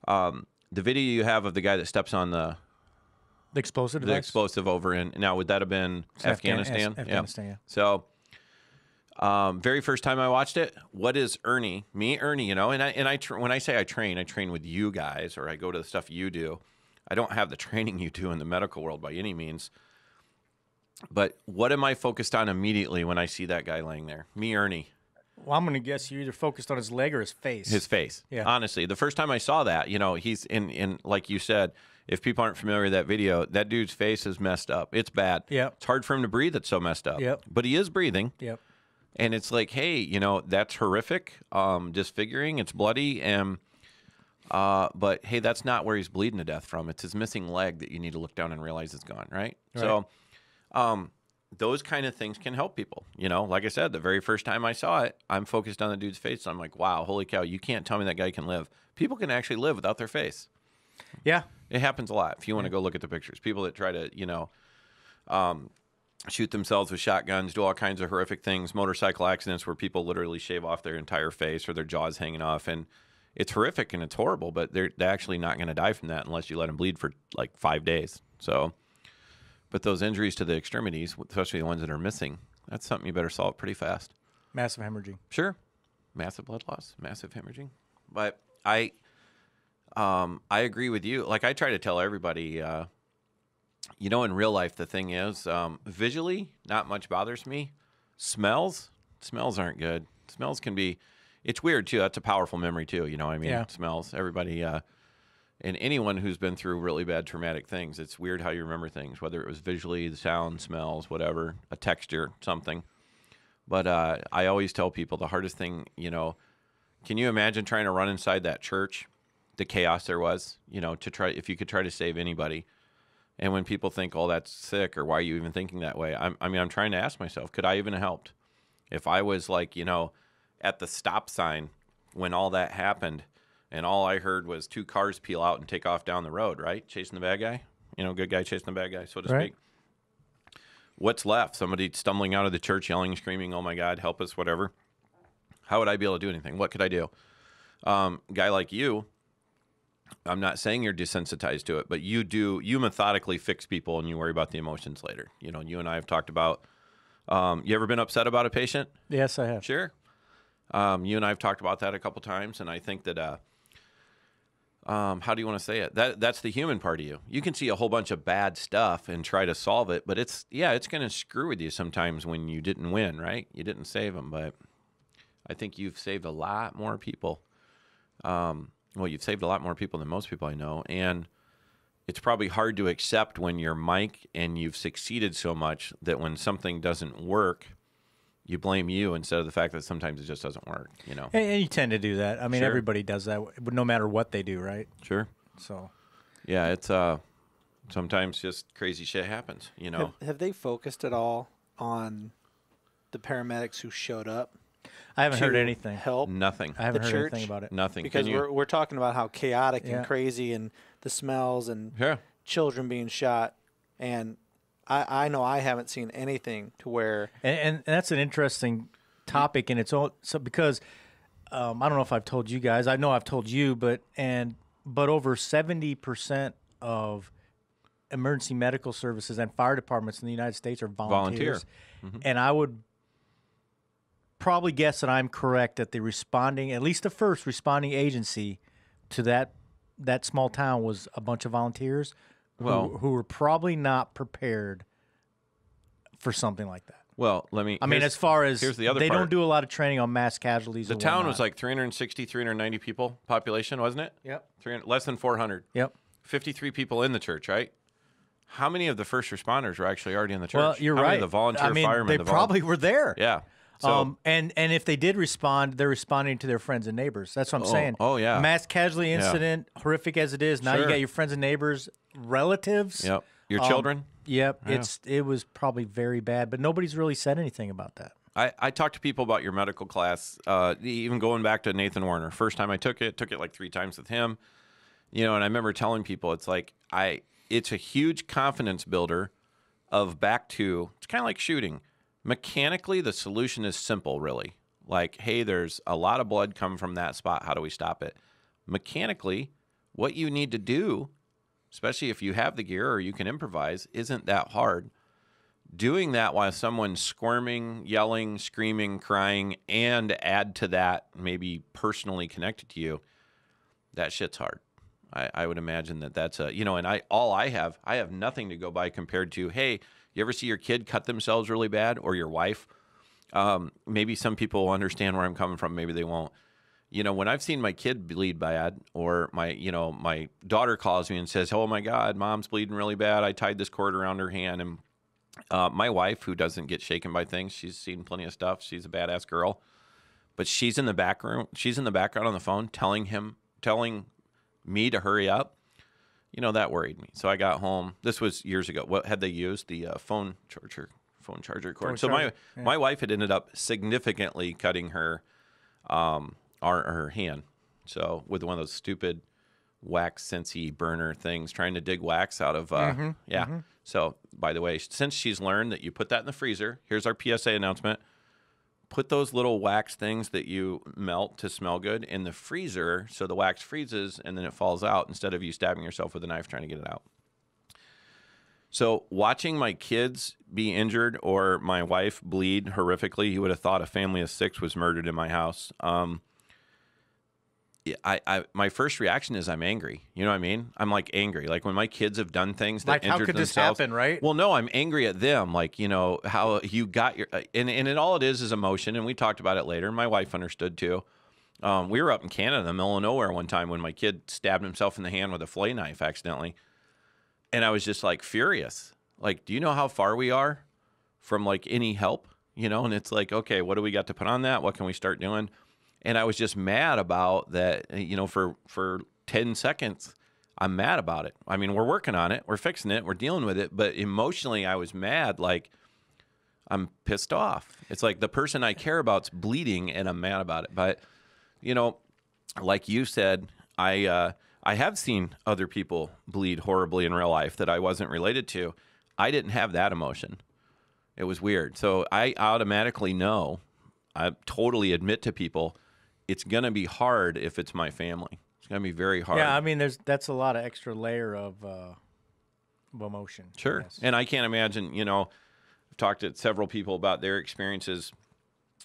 The video you have of the guy that steps on the explosive the device? explosive over in, now would that have been Afghanistan? Afghanistan, yeah. So, very first time I watched it, what is Ernie? Me, Ernie, you know, and when I say I train with you guys, or I go to the stuff you do. I don't have the training you do in the medical world by any means. But what am I focused on immediately when I see that guy laying there? Me, Ernie. Well, I'm going to guess you're either focused on his leg or his face. His face. Yeah. Honestly, the first time I saw that, you know, he's in like you said, if people aren't familiar with that video, that dude's face is messed up. It's bad. Yep. It's hard for him to breathe. It's so messed up. Yep. But he is breathing. Yep. And it's like, hey, you know, that's horrific. Disfiguring. It's bloody. And but hey, that's not where he's bleeding to death from. It's his missing leg that you need to look down and realize it's gone. Right. So, those kind of things can help people. You know, like I said, the very first time I saw it, I'm focused on the dude's face. So I'm like, wow, holy cow, you can't tell me that guy can live. People can actually live without their face. Yeah. It happens a lot. If you want to go look at the pictures, people that try to, you know, shoot themselves with shotguns, do all kinds of horrific things, motorcycle accidents where people literally shave off their entire face or their jaws hanging off. And it's horrific and it's horrible, but they're actually not going to die from that unless you let them bleed for like 5 days. So, but those injuries to the extremities, especially the ones that are missing, that's something you better solve pretty fast. Massive hemorrhaging. Sure. Massive blood loss, massive hemorrhaging. But I agree with you. Like I try to tell everybody, you know, in real life, the thing is, visually, not much bothers me. Smells aren't good. Smells can be, it's weird too. That's a powerful memory too. You know what I mean? Yeah. Smells. Everybody, and anyone who's been through really bad traumatic things, it's weird how you remember things, whether it was visually, the sound, smells, whatever, a texture, something. But I always tell people the hardest thing, you know, can you imagine trying to run inside that church, the chaos there was, you know, to try, if you could try to save anybody. And when people think, oh, that's sick, or why are you even thinking that way? I'm trying to ask myself, could I even have helped? If I was like, you know, at the stop sign when all that happened, and all I heard was 2 cars peel out and take off down the road, right? Chasing the bad guy, you know, good guy chasing the bad guy, so to Right. speak. What's left? Somebody stumbling out of the church, yelling, screaming, oh my God, help us, whatever. How would I be able to do anything? What could I do? Guy like you, I'm not saying you're desensitized to it, but you methodically fix people and you worry about the emotions later. You know, you and I have talked about, you ever been upset about a patient? Yes, I have. Sure. You and I have talked about that a couple times, and I think that, how do you want to say it? That's the human part of you. You can see a whole bunch of bad stuff and try to solve it, but it's going to screw with you sometimes when you didn't win, right? You didn't save them, but I think you've saved a lot more people. Well, you've saved a lot more people than most people I know, and it's probably hard to accept when you're Mike and you've succeeded so much that when something doesn't work, you blame you instead of the fact that sometimes it just doesn't work, you know? And you tend to do that. I mean, Sure. everybody does that, no matter what they do, right? Sure. So, Yeah, it's sometimes just crazy shit happens, you know? Have they focused at all on the paramedics who showed up? I haven't heard to anything. Help Nothing. I haven't the heard church? anything about it. Nothing. because Can you- we're talking about how chaotic Yeah. and crazy and the smells and Yeah. children being shot, and I know I haven't seen anything to where And that's an interesting topic in its own. So because I don't know if I've told you guys. I know I've told you, but over 70% of emergency medical services and fire departments in the United States are volunteers. And I would probably guess that I'm correct that at least the first responding agency to that small town was a bunch of volunteers who were probably not prepared for something like that. Well, let me. I mean, as far as here's the other they part. don't do a lot of training on mass casualties. The town was like 360, 390 people population, wasn't it? Yep. 300, less than 400. Yep. 53 people in the church, right? How many of the first responders were actually already in the church? Well, you're How right. Many of the volunteer I mean, firemen. they probably were there. Yeah. So, And if they did respond, they're responding to their friends and neighbors. That's what I'm saying. oh, yeah. Mass casualty incident, horrific as it is. Now you Sure. got your friends and neighbors, relatives. yep. Your children. Yep. Yeah. It was probably very bad, but nobody's really said anything about that. I talked to people about your medical class, even going back to Nathan Warner. First time I took it like 3 times with him. You know, and I remember telling people, it's like, it's a huge confidence builder of back to, it's kind of like shooting. Mechanically, the solution is simple, really. Like, hey, there's a lot of blood coming from that spot. How do we stop it? Mechanically, what you need to do, especially if you have the gear or you can improvise, isn't that hard. Doing that while someone's squirming, yelling, screaming, crying, and add to that, maybe personally connected to you, that shit's hard. I would imagine that's a, you know, and I have nothing to go by compared to, hey, you ever see your kid cut themselves really bad, or your wife? Maybe some people will understand where I'm coming from. Maybe they won't. You know, when I've seen my kid bleed bad, or my daughter calls me and says, oh my God, mom's bleeding really bad. I tied this cord around her hand. And my wife, who doesn't get shaken by things, she's seen plenty of stuff. She's a badass girl, but she's in the back room. She's in the background on the phone telling me to hurry up. You know, that worried me. So I got home. This was years ago. What had they used? The phone charger cord. So my wife had ended up significantly cutting her her hand. So with one of those stupid wax Scentsy burner things, trying to dig wax out of So by the way, since she's learned that you put that in the freezer, here's our PSA announcement. Put those little wax things that you melt to smell good in the freezer so the wax freezes and then it falls out, instead of you stabbing yourself with a knife trying to get it out. So watching my kids be injured or my wife bleed horrifically, you would have thought a family of 6 was murdered in my house. My first reaction is I'm angry. You know what I mean? I'm like angry. Like when my kids have done things that injured themselves. Like, how could this happen, right? Well, no, I'm angry at them. Like, you know, how you got your, and all it is emotion. And we talked about it later. My wife understood too. We were up in Canada, in the middle of nowhere one time when my kid stabbed himself in the hand with a fillet knife accidentally. And I was just like furious. Like, do you know how far we are from like any help? You know, and it's like, okay, what do we got to put on that? What can we start doing? And I was just mad about that, you know, for 10 seconds, I'm mad about it. I mean, we're working on it. We're fixing it. We're dealing with it. But emotionally, I was mad. Like, I'm pissed off. It's like the person I care about's bleeding, and I'm mad about it. But, you know, like you said, I have seen other people bleed horribly in real life that I wasn't related to. I didn't have that emotion. It was weird. So I automatically know, I totally admit to people, it's going to be hard if it's my family. It's going to be very hard. Yeah, I mean, that's a lot of extra layer of emotion. Sure. Yes. And I can't imagine, you know, I've talked to several people about their experiences,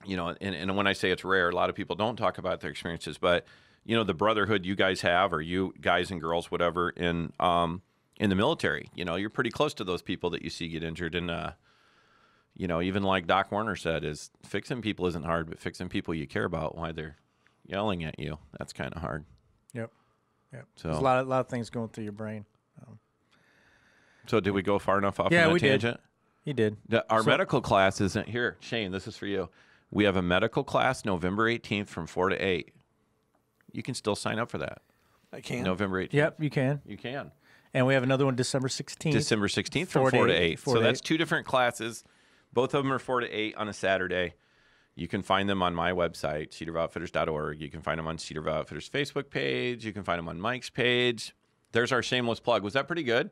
you know, and when I say it's rare, a lot of people don't talk about their experiences, but, you know, the brotherhood you guys have, or you guys and girls, whatever, in the military, you know, you're pretty close to those people that you see get injured. And, you know, even like Doc Warner said, is fixing people isn't hard, but fixing people you care about, why they're yelling at you, that's kind of hard. Yep. So there's a lot of things going through your brain. So did we go far enough off on that tangent? You did. Our medical class isn't here. Shane, this is for you. We have a medical class November 18th from 4 to 8. You can still sign up for that. I can. November 18th. Yep, you can. You can. And we have another one December 16th. December 16th from 4 to 8. So that's 2 different classes. Both of them are 4 to 8 on a Saturday. You can find them on my website, cedarvilleoutfitters.org. You can find them on Cedar Valley Outfitters Facebook page. You can find them on Mike's page. There's our shameless plug. Was that pretty good?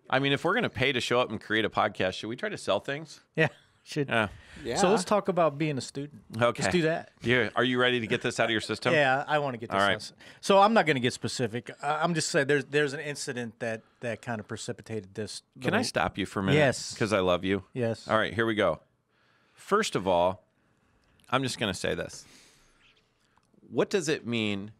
I mean, if we're going to pay to show up and create a podcast, should we try to sell things? Yeah, should. Yeah. So let's talk about being a student. Okay. Let's do that. Yeah. Are you ready to get this out of your system? Yeah, I want to get this All right. out. So I'm not going to get specific. I'm just saying there's an incident that kind of precipitated this. Can I stop you for a minute? Yes. Because I love you. Yes. All right, here we go. First of all, I'm just going to say this. What does it mean?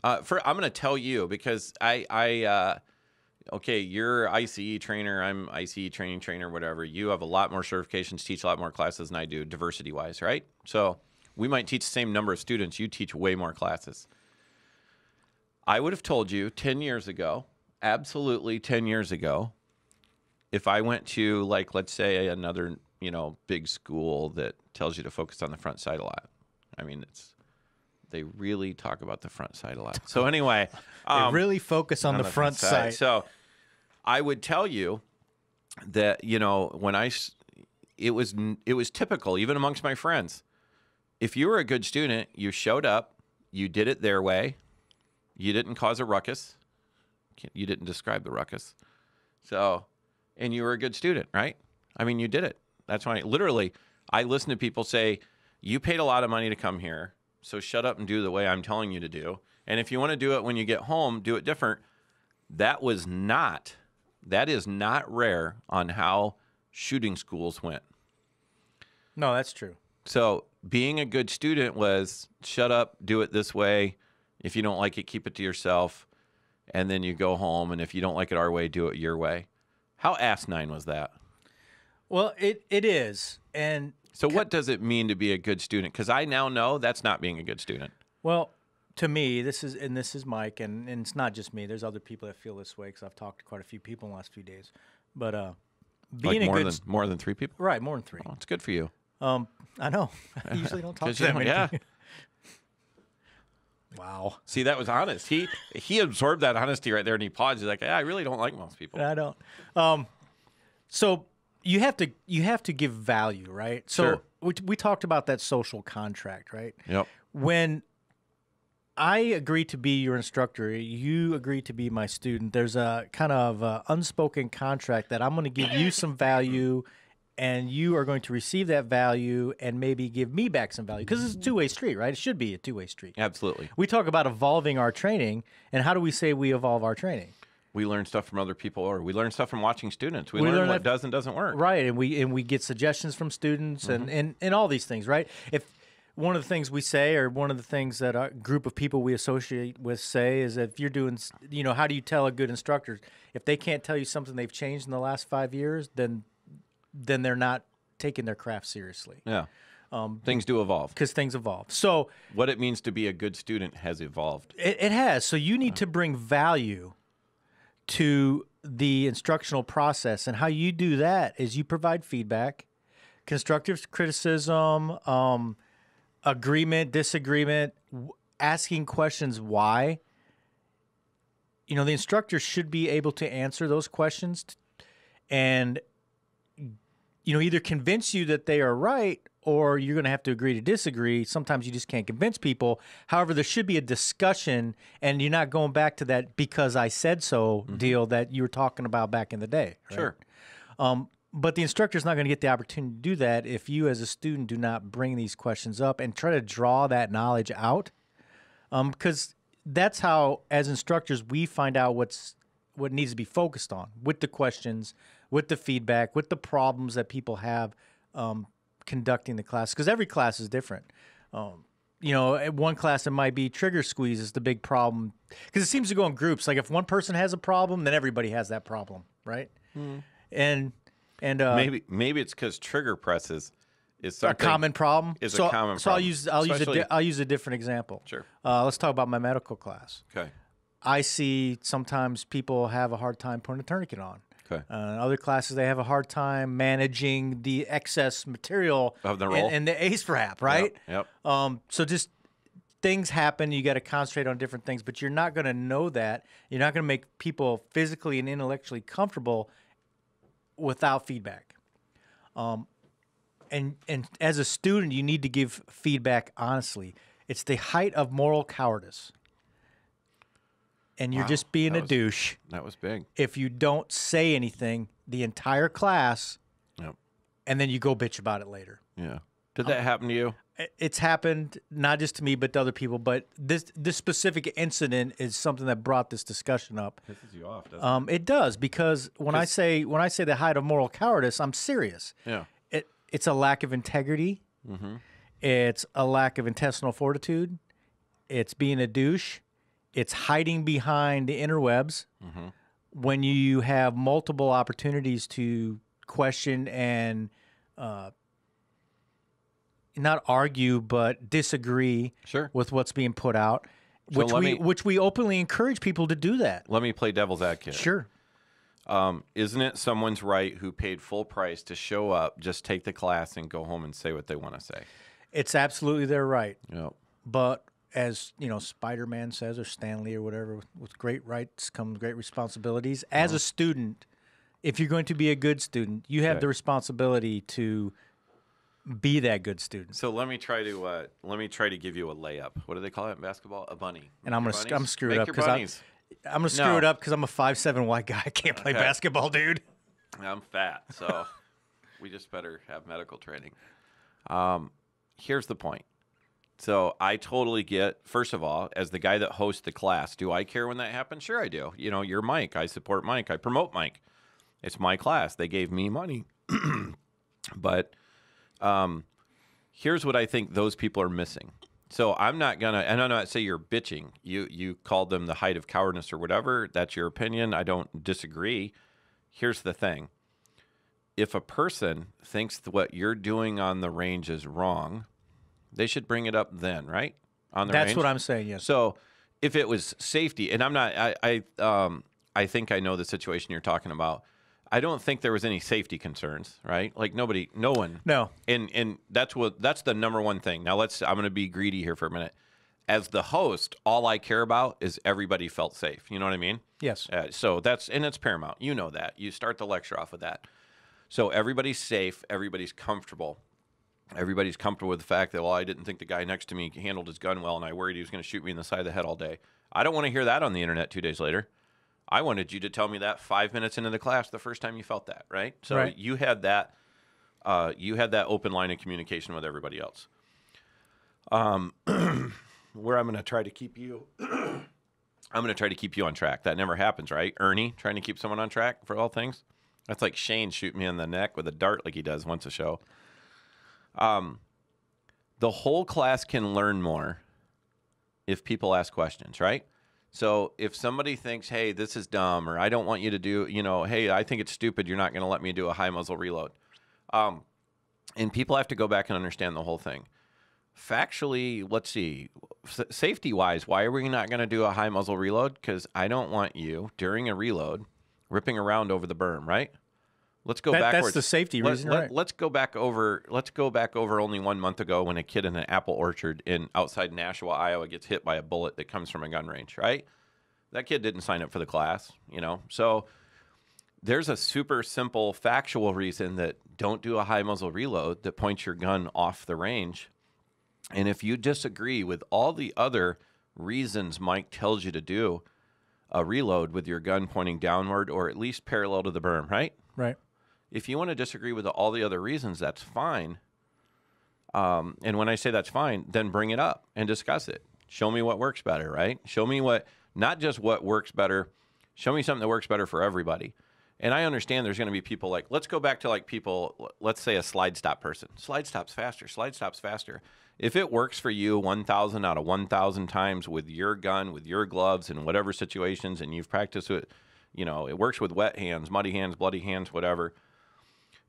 I'm going to tell you, because okay, you're ICE trainer, I'm ICE training trainer, whatever. You have a lot more certifications, teach a lot more classes than I do, diversity-wise, right? So we might teach the same number of students. You teach way more classes. I would have told you 10 years ago, absolutely 10 years ago, if I went to, like, let's say another, you know, big school that tells you to focus on the front side a lot. I mean, they really talk about the front side a lot. So anyway, they really focus on the front side. So I would tell you that, you know, when it was typical, even amongst my friends. If you were a good student, you showed up, you did it their way, you didn't cause a ruckus, You didn't describe the ruckus. So, and you were a good student, right? I mean, you did it. That's why, literally, I listen to people say, you paid a lot of money to come here, so shut up and do the way I'm telling you to do. And if you want to do it when you get home, do it different. That is not rare on how shooting schools went. No, that's true. So being a good student was shut up, do it this way. If you don't like it, keep it to yourself. And then you go home. And if you don't like it our way, do it your way. How asinine was that? Well, it is. And so what does it mean to be a good student? Because I now know that's not being a good student. well, to me, this is Mike, and it's not just me. There's other people that feel this way because I've talked to quite a few people in the last few days. But being Like more than 3 people? right, more than 3. Oh, it's good for you. I know. I usually don't talk 'Cause to you that don't- many yeah. people. Wow. See, that was honest. He absorbed that honesty right there, and he paused. He's like, I really don't like most people. I don't. So you have to give value, right? So Sure. we talked about that social contract, right? Yep. When I agree to be your instructor, you agree to be my student. There's a kind of unspoken contract that I'm going to give you some value, and you are going to receive that value and maybe give me back some value because it's a two-way street, right? It should be a two-way street. Absolutely. We talk about evolving our training, and how do we say we evolve our training? We learn stuff from other people, or we learn stuff from watching students. We We learn learn what that- does and doesn't work. Right, and we get suggestions from students and all these things, right? If one of the things we say, or one of the things that a group of people we associate with say, is that if you're doing, how do you tell a good instructor? If they can't tell you something they've changed in the last 5 years, then they're not taking their craft seriously, Yeah. Things do evolve. because things evolve. So What it means to be a good student has evolved. it has. So you need to bring value to the instructional process, and how you do that is you provide feedback, constructive criticism, agreement, disagreement, asking questions why. The instructor should be able to answer those questions and either convince you that they are right, or you're going to have to agree to disagree. Sometimes you just can't convince people. However, there should be a discussion, and you're not going back to that because I said so deal that you were talking about back in the day. Right? Sure. But the instructor's not going to get the opportunity to do that if you as a student do not bring these questions up and try to draw that knowledge out. Because that's how, as instructors, we find out what needs to be focused on with the questions, with the feedback, with the problems that people have conducting the class. Because every class is different. At one class it might be trigger squeeze is the big problem, because it seems to go in groups. Like if one person has a problem, then everybody has that problem, right? And Maybe it's because trigger presses is a something. common problem. Is a so, common so problem. I'll use a different example. Sure. Let's talk about my medical class. Okay. I see sometimes people have a hard time putting a tourniquet on. Okay. Other classes, they have a hard time managing the excess material Of the roll. and the ACE wrap, right? Yep. So just things happen. You got to concentrate on different things, but you're not going to know that. You're not going to make people physically and intellectually comfortable without feedback. And as a student, you need to give feedback honestly. It's the height of moral cowardice. And you're Wow, just being that a was- douche That was big. if you don't say anything the entire class, Yep. and then you go bitch about it later. Yeah. Did that happen to you? It's happened not just to me but to other people. But this specific incident is something that brought this discussion up. Pisses you off, doesn't It does, because when I say the height of moral cowardice, I'm serious. it? Yeah. It's a lack of integrity. It's a lack of intestinal fortitude. It's being a douche. It's hiding behind the interwebs when you have multiple opportunities to question and not argue but disagree Sure. with what's being put out, So which we openly encourage people to do that. Let me play devil's advocate. Sure. Isn't it someone's right who paid full price to show up, just take the class, and go home and say what they want to say? It's absolutely their right. Yep. But as Spider-Man says, or Stanley or whatever, with great rights come great responsibilities. As a student, if you're going to be a good student, you have Okay. the responsibility to be that good student. So let me try to give you a layup. What do they call it in basketball? A bunny. And I'm Make gonna your bunnies? I'm screwed Make up your because bunnies. I'm gonna screw it up because I'm a 5'7" white guy. I can't play basketball, dude. I'm fat, so we just better have medical training. Here's the point. So I totally get, first of all, as the guy that hosts the class, do I care when that happens? Sure I do. You know, you're Mike. I support Mike. I promote Mike. It's my class. They gave me money. But here's what I think those people are missing. So I'm not going to, and I'm not say you're bitching. You called them the height of cowardice or whatever. That's your opinion. I don't disagree. Here's the thing. If a person thinks what you're doing on the range is wrong, they should bring it up then, right? On the range. That's what I'm saying, yes. So if it was safety, and I'm not, I think I know the situation you're talking about. I don't think there was any safety concerns, right? Like no one. No. And that's the number one thing. Now I'm going to be greedy here for a minute. As the host, all I care about is everybody felt safe. You know what I mean? Yes. So it's paramount. You know that. You start the lecture off with that. So everybody's safe. Everybody's comfortable. Everybody's comfortable with the fact that, well, I didn't think the guy next to me handled his gun well, and I worried he was going to shoot me in the side of the head all day. I don't want to hear that on the internet 2 days later. I wanted you to tell me that 5 minutes into the class the first time you felt that, right? So right. You had that open line of communication with everybody else. Where I'm going to try to keep you I'm going to try to keep you on track. That never happens, right? Ernie trying to keep someone on track for all things. That's like Shane shooting me in the neck with a dart like he does once a show. The whole class can learn more if people ask questions, right? So if somebody thinks, hey, this is dumb, or I don't want you to do, hey, I think it's stupid, you're not going to let me do a high muzzle reload. And people have to go back and understand the whole thing. Factually, let's see, safety-wise, why are we not going to do a high muzzle reload? Because I don't want you, during a reload, ripping around over the berm, right? Let's go backwards. That's the safety reason, right? Let's go back over only 1 month ago when a kid in an apple orchard outside Nashua, Iowa, gets hit by a bullet that comes from a gun range, right? That kid didn't sign up for the class, So there's a super simple factual reason that don't do a high muzzle reload that points your gun off the range. And if you disagree with all the other reasons Mike tells you to do a reload with your gun pointing downward or at least parallel to the berm, right? Right. If you want to disagree with all the other reasons, that's fine. And when I say that's fine, then bring it up and discuss it. Show me what works better, right? Show me not just what works better, show me something that works better for everybody. And I understand there's going to be people like, let's go back to people, let's say a slide stop person. Slide stop's faster. If it works for you 1,000 out of 1,000 times with your gun, with your gloves, in whatever situations, and you've practiced it, it works with wet hands, muddy hands, bloody hands, whatever.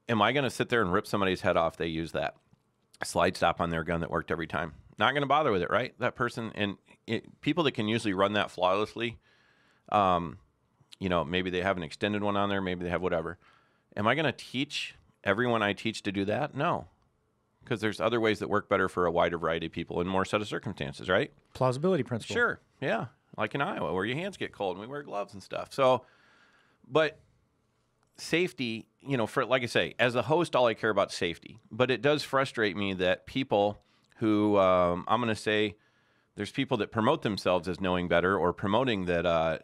Am I going to sit there and rip somebody's head off? They use that slide stop on their gun that worked every time. Not going to bother with it, right? That person, and people that can usually run that flawlessly, maybe they have an extended one on there, maybe they have whatever. Am I going to teach everyone I teach to do that? No, because there's other ways that work better for a wider variety of people in more set of circumstances, right? Plausibility principle. Sure, yeah. Like in Iowa, where your hands get cold and we wear gloves and stuff. So, but safety, for like I say, as a host, all I care about is safety. But it does frustrate me that people who, I'm going to say, there's people that promote themselves as knowing better or promoting that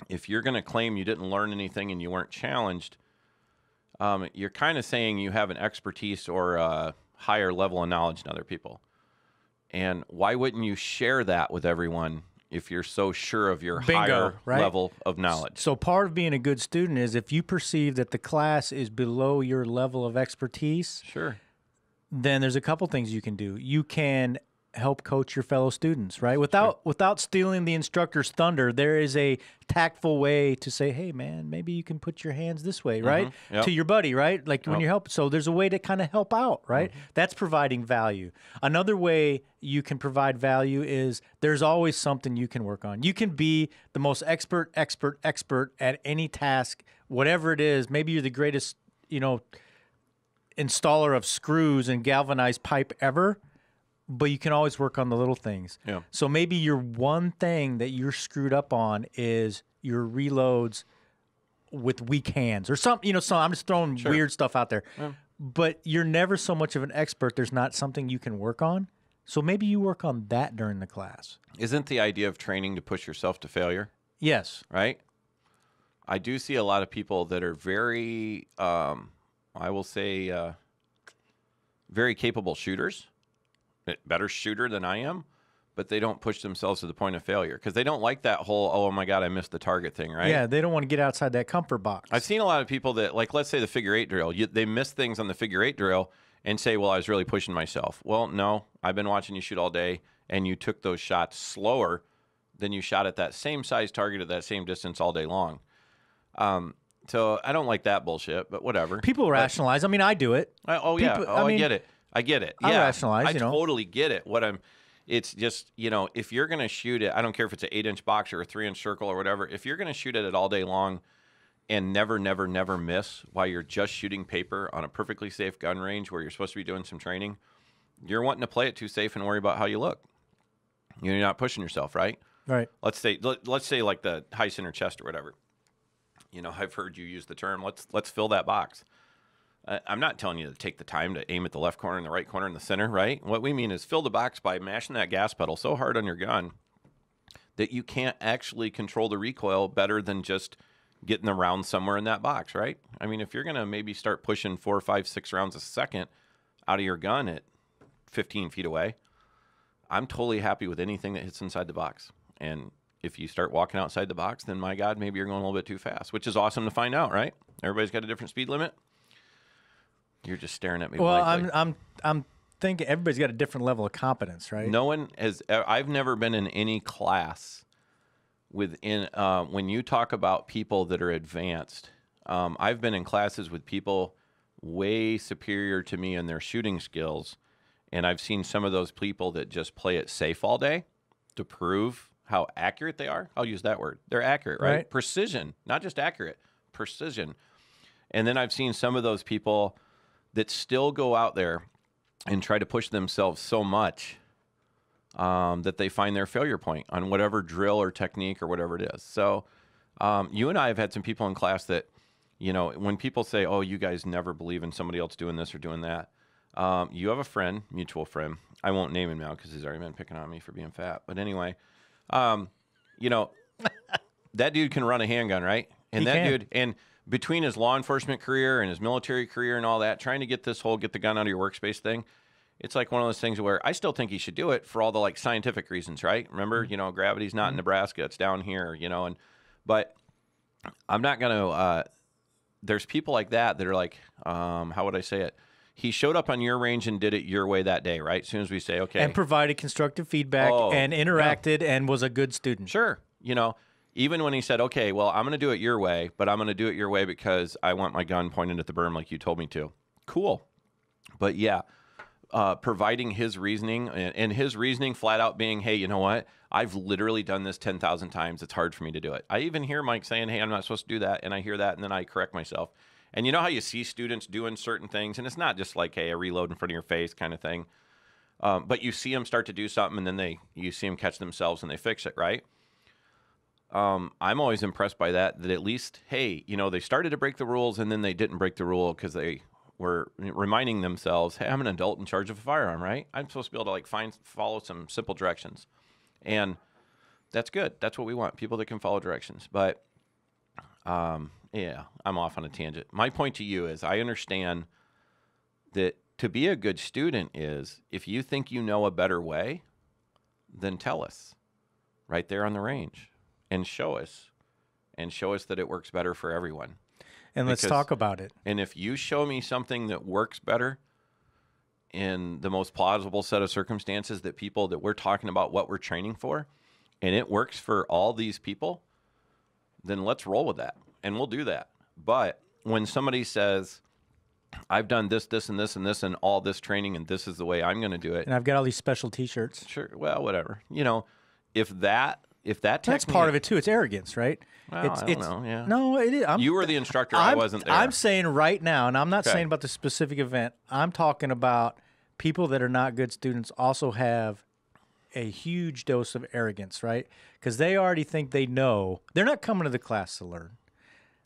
if you're going to claim you didn't learn anything and you weren't challenged, you're kind of saying you have an expertise or a higher level of knowledge than other people. And why wouldn't you share that with everyone if you're so sure of your higher level of knowledge? So part of being a good student is if you perceive that the class is below your level of expertise, sure, then there's a couple things you can do. You can help coach your fellow students, right? Without stealing the instructor's thunder, there is a tactful way to say, hey, man, maybe you can put your hands this way, right? Mm-hmm. Yep. To your buddy, right? Like when you're helping. So there's a way to kind of help out, right? Mm-hmm. That's providing value. Another way you can provide value is there's always something you can work on. You can be the most expert at any task, whatever it is. Maybe you're the greatest, installer of screws and galvanized pipe ever, but you can always work on the little things. Yeah. So maybe your one thing that you're screwed up on is your reloads with weak hands or something. I'm just throwing weird stuff out there. Yeah. But you're never so much of an expert. There's not something you can work on. So maybe you work on that during the class. Isn't the idea of training to push yourself to failure, Yes. right? I do see a lot of people that are very, I will say, very capable shooters, better shooter than I am, but they don't push themselves to the point of failure because they don't like that whole, oh my God, I missed the target thing, right? Yeah, they don't want to get outside that comfort box. I've seen a lot of people that, like, let's say the figure eight drill, they miss things on the figure eight drill and say, well, I was really pushing myself. Well, no, I've been watching you shoot all day, and you took those shots slower than you shot at that same size target at that same distance all day long. So I don't like that bullshit, but whatever. People rationalize. I mean, I do it. I get it. I get it. I Yeah, rationalize, I you know. totally get it. It's just, if you're going to shoot it, I don't care if it's an 8-inch box or a 3-inch circle or whatever. If you're going to shoot at it all day long and never miss while you're just shooting paper on a perfectly safe gun range where you're supposed to be doing some training, you're wanting to play it too safe and worry about how you look. You're not pushing yourself, right? Right. Let's say like the high center chest or whatever. I've heard you use the term, let's fill that box. I'm not telling you to take the time to aim at the left corner and the right corner and the center, right? What we mean is fill the box by mashing that gas pedal so hard on your gun that you can't actually control the recoil better than just getting the round somewhere in that box, right? I mean, if you're going to maybe start pushing 4, 5, 6 rounds a second out of your gun at 15 feet away, I'm totally happy with anything that hits inside the box. And if you start walking outside the box, then my God, maybe you're going a little bit too fast, which is awesome to find out, right? Everybody's got a different speed limit. You're just staring at me. Well, blankly. I'm thinking everybody's got a different level of competence, right? No one has. I've never been in any class within. When you talk about people that are advanced, I've been in classes with people way superior to me in their shooting skills, and I've seen some of those people that just play it safe all day to prove how accurate they are. I'll use that word. They're accurate, right? Precision, not just accurate, precision. And then I've seen some of those people that still go out there and try to push themselves so much that they find their failure point on whatever drill or technique or whatever it is. So you and I have had some people in class that, when people say, oh, you guys never believe in somebody else doing this or doing that, you have a friend, mutual friend. I won't name him now because he's already been picking on me for being fat. But anyway, that dude can run a handgun, right? And dude, and between his law enforcement career and his military career and all that, trying to get the gun out of your workspace thing, it's like one of those things where I still think he should do it for all the scientific reasons, right? Remember, gravity's not in Nebraska, it's down here, but I'm not going to, there's people like that are like, how would I say it? He showed up on your range and did it your way that day, right? As soon as we say, okay. And provided constructive feedback and interacted and was a good student. Sure. Even when he said, okay, well, I'm going to do it your way, but I'm going to do it your way because I want my gun pointed at the berm like you told me to. Cool. But yeah, providing his reasoning and his reasoning flat out being, hey, you know what? I've literally done this 10,000 times. It's hard for me to do it. I even hear Mike saying, hey, I'm not supposed to do that. And I hear that and then I correct myself. And you know how you see students doing certain things, and it's not just like, hey, a reload in front of your face kind of thing. But you see them start to do something and then you see them catch themselves and they fix it, right? I'm always impressed by that at least, hey, they started to break the rules and then they didn't break the rule because they were reminding themselves, hey, I'm an adult in charge of a firearm, right? I'm supposed to be able to follow some simple directions. And that's good. That's what we want, people that can follow directions. But yeah, I'm off on a tangent. My point to you is I understand that to be a good student is if you think you know a better way, then tell us right there on the range. And show us that it works better for everyone. And let's talk about it. And if you show me something that works better in the most plausible set of circumstances that people that we're talking about what we're training for, and it works for all these people, then let's roll with that. And we'll do that. But when somebody says, I've done this, this, and this, and this, and all this training, and this is the way I'm going to do it. And I've got all these special T-shirts. Sure. Well, whatever. If that that's part of it too. It's arrogance, right? Well, I don't know. Yeah. No, it is. You were the instructor. I wasn't there. I'm saying right now, and I'm not saying about the specific event. I'm talking about people that are not good students also have a huge dose of arrogance, right? Because they already think they know. They're not coming to the class to learn.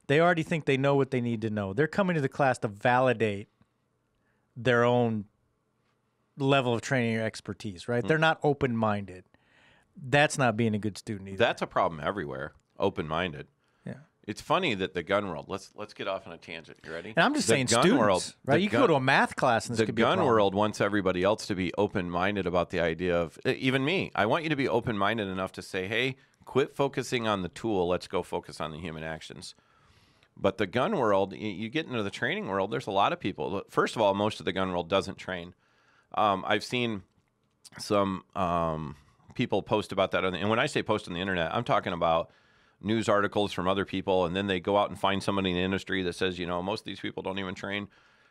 They already think they know what they need to know. They're coming to the class to validate their own level of training or expertise, right? They're not open-minded. That's not being a good student either. That's a problem everywhere. Open-minded. Yeah. It's funny that the gun world. Let's get off on a tangent. You ready? And I'm just The saying gun students, world, right? the You could go to a math class and this The could be a gun problem. world wants everybody else to be open-minded about the idea of even me. I want you to be open-minded enough to say, "Hey, quit focusing on the tool. Let's go focus on the human actions." But the gun world, you get into the training world. There's a lot of people. First of all, most of the gun world doesn't train. I've seen some people post about that, and when I say post on the internet, I'm talking about news articles from other people, and then they go out and find somebody in the industry that says, most of these people don't even train,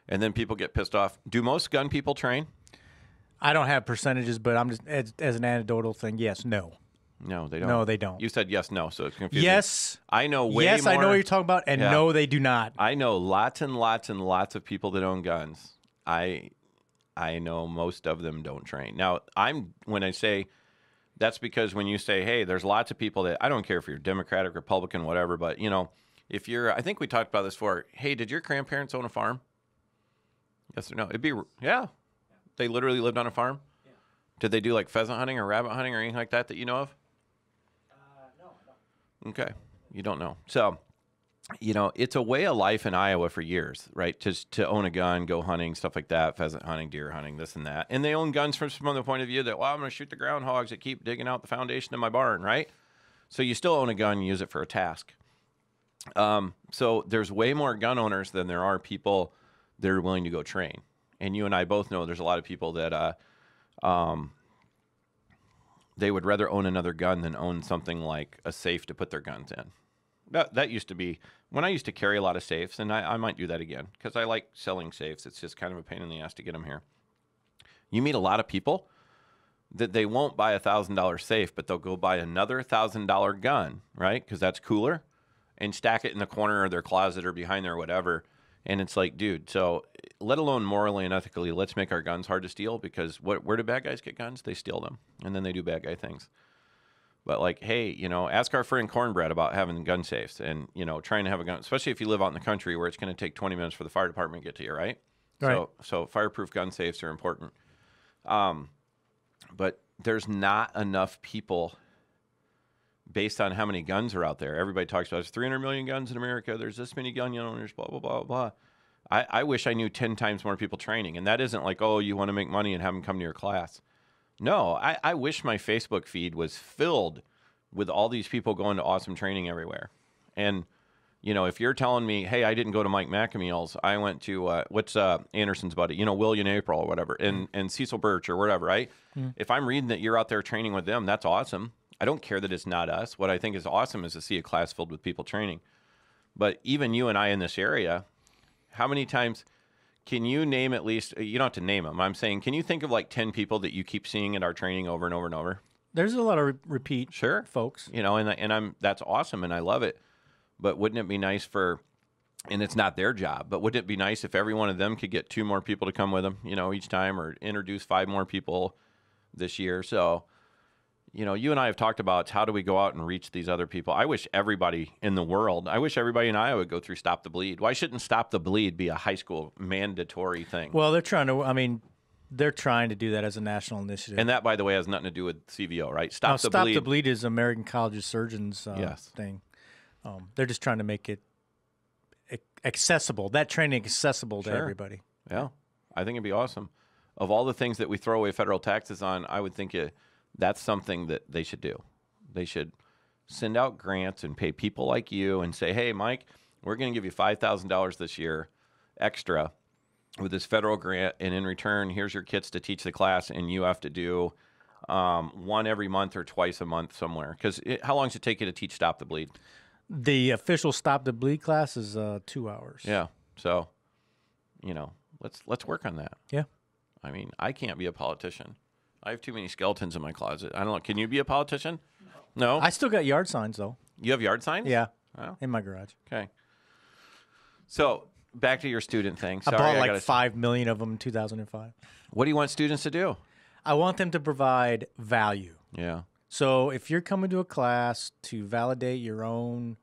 and then people get pissed off. Do most gun people train? I don't have percentages, but I'm just as an anecdotal thing. Yes, no. No, they don't. No, they don't. You said yes, no, so it's confusing. Yes. I know way yes, more. I know what you're talking about, and Yeah. no, they do not. I know lots and lots and lots of people that own guns. I know most of them don't train. Now, when I say that's because when you say, hey, there's lots of people that I don't care if you're Democratic, Republican, whatever, but if you're, I think we talked about this before. Hey, did your grandparents own a farm? Yes or no? Yeah. They literally lived on a farm. Yeah. Did they do like pheasant hunting or rabbit hunting or anything like that you know of? No, I don't. Okay, you don't know. So, it's a way of life in Iowa for years, right? Just to own a gun, go hunting, stuff like that, pheasant hunting, deer hunting, this and that. And they own guns from the point of view that, I'm going to shoot the groundhogs that keep digging out the foundation of my barn, right? So you still own a gun, you use it for a task. So there's way more gun owners than there are people that are willing to go train. And you and I both know there's a lot of people that they would rather own another gun than own something like a safe to put their guns in. That used to be when I used to carry a lot of safes, and I might do that again because I like selling safes. It's just kind of a pain in the ass to get them here. You meet a lot of people that they won't buy a $1,000 safe, but they'll go buy another $1,000 gun, right? Because that's cooler, and stack it in the corner of their closet or behind there or whatever. And it's like, dude, so let alone morally and ethically, let's make our guns hard to steal because where do bad guys get guns? They steal them, and then they do bad guy things. But like, hey, ask our friend Cornbread about having gun safes and, trying to have a gun, especially if you live out in the country where it's going to take 20 minutes for the fire department to get to you, right? Right. So fireproof gun safes are important. But there's not enough people based on how many guns are out there. Everybody talks about there's 300 million guns in America. There's this many gun owners, blah, blah, blah, blah. I wish I knew 10 times more people training. And that isn't like, oh, you want to make money and have them come to your class. No, I wish my Facebook feed was filled with all these people going to awesome training everywhere. And, if you're telling me, hey, I didn't go to Mike McAmeel's, I went to, what's Anderson's buddy, William April or whatever, and Cecil Birch or whatever, right? If I'm reading that you're out there training with them, that's awesome. I don't care that it's not us. What I think is awesome is to see a class filled with people training. But even you and I in this area, how many times can you name at least, you don't have to name them. I'm saying, can you think of like 10 people that you keep seeing at our training over and over and over? There's a lot of repeat folks. And that's awesome and I love it. But wouldn't it be nice and it's not their job, but wouldn't it be nice if every one of them could get 2 more people to come with them, each time or introduce 5 more people this year? So, you and I have talked about how do we go out and reach these other people. I wish everybody in everybody in Iowa would go through Stop the Bleed. Why shouldn't Stop the Bleed be a high school mandatory thing? Well, they're trying to do that as a national initiative. And that, by the way, has nothing to do with CVO, right? Stop the Stop Bleed. the Bleed is American College of Surgeons thing. They're just trying to make it accessible, that training accessible to everybody. Yeah, I think it'd be awesome. Of all the things that we throw away federal taxes on, I would think that's something that they should do. They should send out grants and pay people like you and say, hey, Mike, we're going to give you $5,000 this year extra with this federal grant, and in return, here's your kits to teach the class, and you have to do one every month or twice a month somewhere. Because how long does it take you to teach Stop the Bleed? The official Stop the Bleed class is 2 hours. Yeah. So, let's work on that. Yeah. I mean, I can't be a politician. I have too many skeletons in my closet. I don't know. Can you be a politician? No. I still got yard signs though. You have yard signs? Yeah. Oh. In my garage. Okay. So back to your student thing. Sorry, I bought like 5 million of them in 2005. What do you want students to do? I want them to provide value. Yeah. So if you're coming to a class to validate your own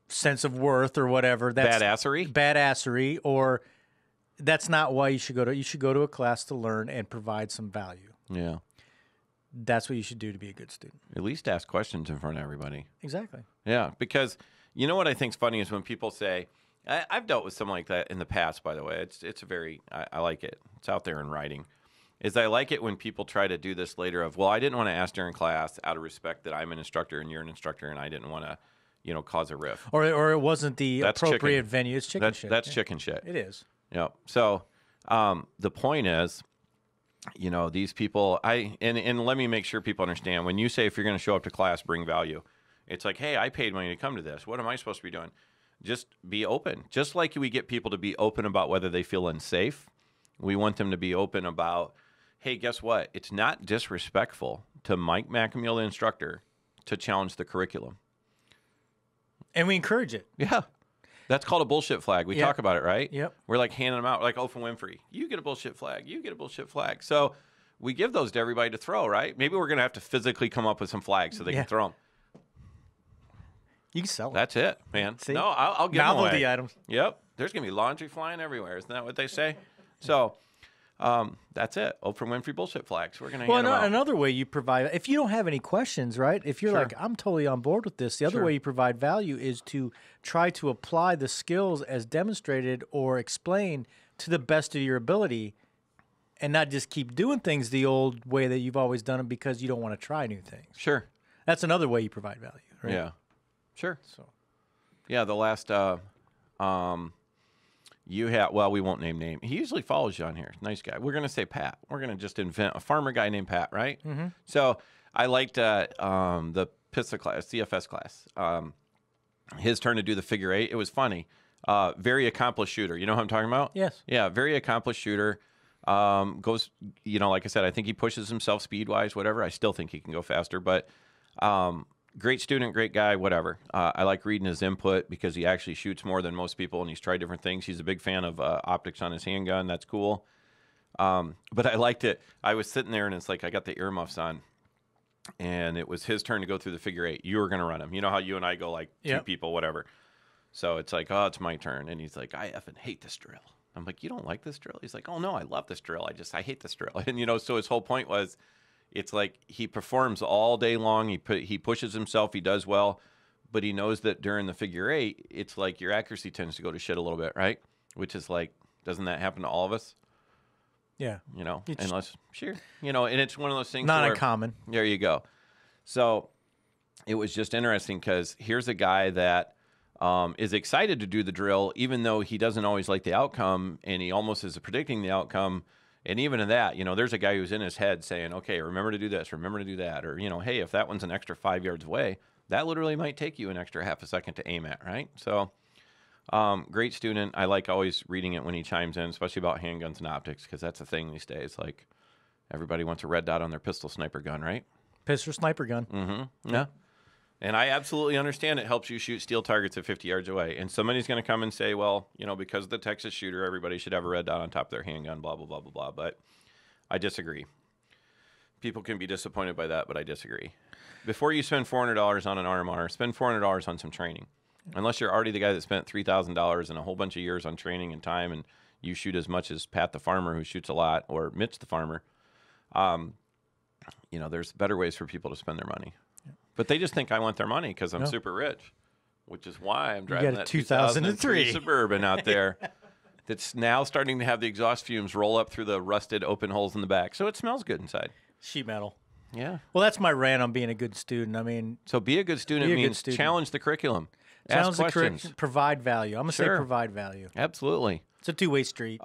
sense of worth or whatever, that's Badassery? Badassery, or that's not why you should go to. You should go to a class to learn and provide some value. Yeah. That's what you should do to be a good student. At least ask questions in front of everybody. Exactly. Yeah, because you know what I think's funny is when people say, I've dealt with someone like that in the past, by the way. It's a very, I like it. It's out there in writing. Is I like it when people try to do this later of, well, I didn't want to ask during class out of respect that I'm an instructor and you're an instructor and I didn't want to, cause a riff. Or it wasn't the That's appropriate chicken. venue. It's chicken shit. That's Yeah. chicken shit. It is. Yep. So the point is, these people, and let me make sure people understand. When you say if you're going to show up to class, bring value, it's like, hey, I paid money to come to this. What am I supposed to be doing? Just be open. Just like we get people to be open about whether they feel unsafe, we want them to be open about, hey, guess what? It's not disrespectful to Mike McAmeel, the instructor, to challenge the curriculum. And we encourage it. Yeah. That's called a bullshit flag. We Yep. talk about it, right? Yep. We're like handing them out, like Oprah Winfrey. You get a bullshit flag. You get a bullshit flag. So we give those to everybody to throw, right? Maybe we're going to have to physically come up with some flags so they Yeah. can throw them. You can sell it. That's it, man. See? No, I'll give them Novelty away. items. Yep. There's going to be laundry flying everywhere. Isn't that what they say? So that's it. Oprah Winfrey bullshit flags. We're going to hand them out. Another way you provide, if you don't have any questions, right? If you're Sure. like, I'm totally on board with this, the other Sure. way you provide value is to try to apply the skills as demonstrated or explained to the best of your ability and not just keep doing things the old way that you've always done them because you don't want to try new things. Sure. That's another way you provide value, right? Yeah. Sure. So Yeah, the last you had, well, we won't name name. He usually follows you on here. Nice guy. We're going to say Pat. We're going to just invent a farmer guy named Pat, right? Mm-hmm. So I liked the PISA class, CFS class. His turn to do the figure eight. It was funny. Very accomplished shooter. You know who I'm talking about? Yes. Yeah, very accomplished shooter. Goes, like I said, I think he pushes himself speed-wise, whatever. I still think he can go faster, but great student, great guy, whatever. I like reading his input because he actually shoots more than most people, and he's tried different things. He's a big fan of optics on his handgun. That's cool. But I liked it. I was sitting there, and it's like I got the earmuffs on, and it was his turn to go through the figure eight. You were going to run him. You know how you and I go like two Yep. people, whatever. So it's like, oh, it's my turn. And he's like, I effing hate this drill. I'm like, you don't like this drill? He's like, oh, no, I love this drill. I hate this drill. And, so his whole point was, it's like he performs all day long. He pushes himself. He does well. But he knows that during the figure eight, it's like your accuracy tends to go to shit a little bit, right? Which is like, doesn't that happen to all of us? Yeah. It's Unless, sure. And it's one of those things not where, uncommon. there you go. So it was just interesting because here's a guy that is excited to do the drill, even though he doesn't always like the outcome, and he almost is predicting the outcome. And even in that, there's a guy who's in his head saying, okay, remember to do this, remember to do that. Or, hey, if that one's an extra 5 yards away, that literally might take you an extra half a second to aim at, right? So great student. I like always reading it when he chimes in, especially about handguns and optics, because that's a thing these days. Like, everybody wants a red dot on their pistol sniper gun, right? Pistol sniper gun. Mm-hmm. Yeah. And I absolutely understand it helps you shoot steel targets at 50 yards away. And somebody's going to come and say, well, because of the Texas shooter, everybody should have a red dot on top of their handgun, blah, blah, blah, blah, blah. But I disagree. People can be disappointed by that, but I disagree. Before you spend $400 on an RMR, spend $400 on some training. Unless you're already the guy that spent $3,000 and a whole bunch of years on training and time, and you shoot as much as Pat the farmer, who shoots a lot, or Mitch the farmer, there's better ways for people to spend their money. But they just think I want their money because I'm super rich, which is why I'm driving got a that 2003 Suburban out there that's now starting to have the exhaust fumes roll up through the rusted open holes in the back. So it smells good inside. Sheet metal. Yeah. Well, that's my rant on being a good student. I mean, So be a good student Be a good means student. challenge the curriculum. challenge Ask the questions. curriculum, provide value. I'm going to say Sure. provide value. Absolutely. It's a two-way street.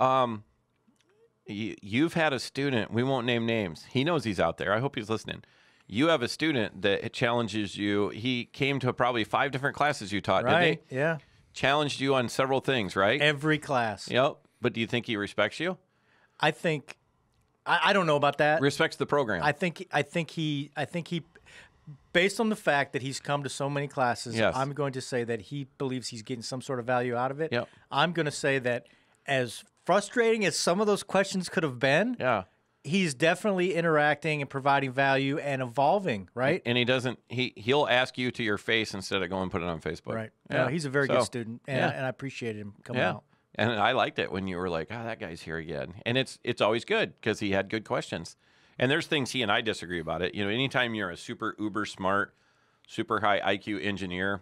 You've had a student, we won't name names. He knows he's out there. I hope he's listening. You have a student that challenges you. He came to probably 5 different classes you taught, right? didn't he? Yeah. Challenged you on several things, right? Every class. Yep. But do you think he respects you? I think I don't know about that. Respects the program. I think he based on the fact that he's come to so many classes, Yes. I'm going to say that he believes he's getting some sort of value out of it. Yep. I'm going to say that as frustrating as some of those questions could have been, Yeah. he's definitely interacting and providing value and evolving, right? And he doesn't, he'll ask you to your face instead of going and put it on Facebook. Right. Yeah. No, he's a very So, good student, and, yeah. and I appreciated him coming Yeah. out. And I liked it when you were like, "Oh, that guy's here again." And it's always good because he had good questions. And there's things he and I disagree about it. You know, anytime you're a super uber smart, super high IQ engineer,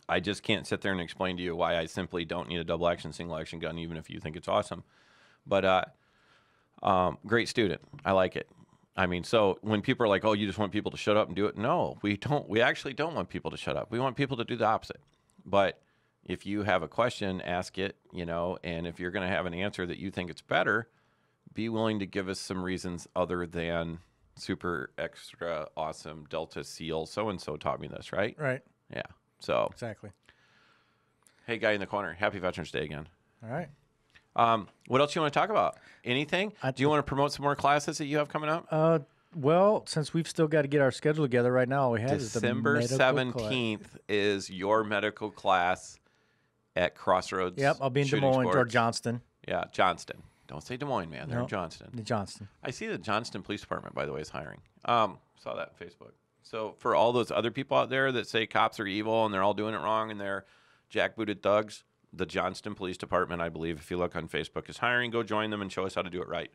I just can't sit there and explain to you why I simply don't need a double action, single action gun, even if you think it's awesome. But great student. I like it. I mean, so when people are like, "Oh, you just want people to shut up and do it," no, we don't. We actually don't want people to shut up. We want people to do the opposite. But if you have a question, ask it, you know, and if you're going to have an answer that you think it's better, be willing to give us some reasons other than super extra awesome Delta SEAL. So-and-so taught me this, right? Right. Yeah. So, Exactly. hey, guy in the corner, happy Veterans Day again. All right. What else you want to talk about? Anything? Do you want to promote some more classes that you have coming up? Well, since we've still got to get our schedule together right now, all we have is the December medical 17th is your medical class at Crossroads. Yep, I'll be in Des Shooting Moines or Sports. Johnston. Yeah, Johnston. Don't say Des Moines, man. They're in Nope. Johnston. The Johnston. I see the Johnston Police Department, by the way, is hiring. Saw that on Facebook. So for all those other people out there that say cops are evil and they're all doing it wrong and they're jackbooted thugs, the Johnston Police Department, I believe, if you look on Facebook, is hiring. Go join them and show us how to do it right.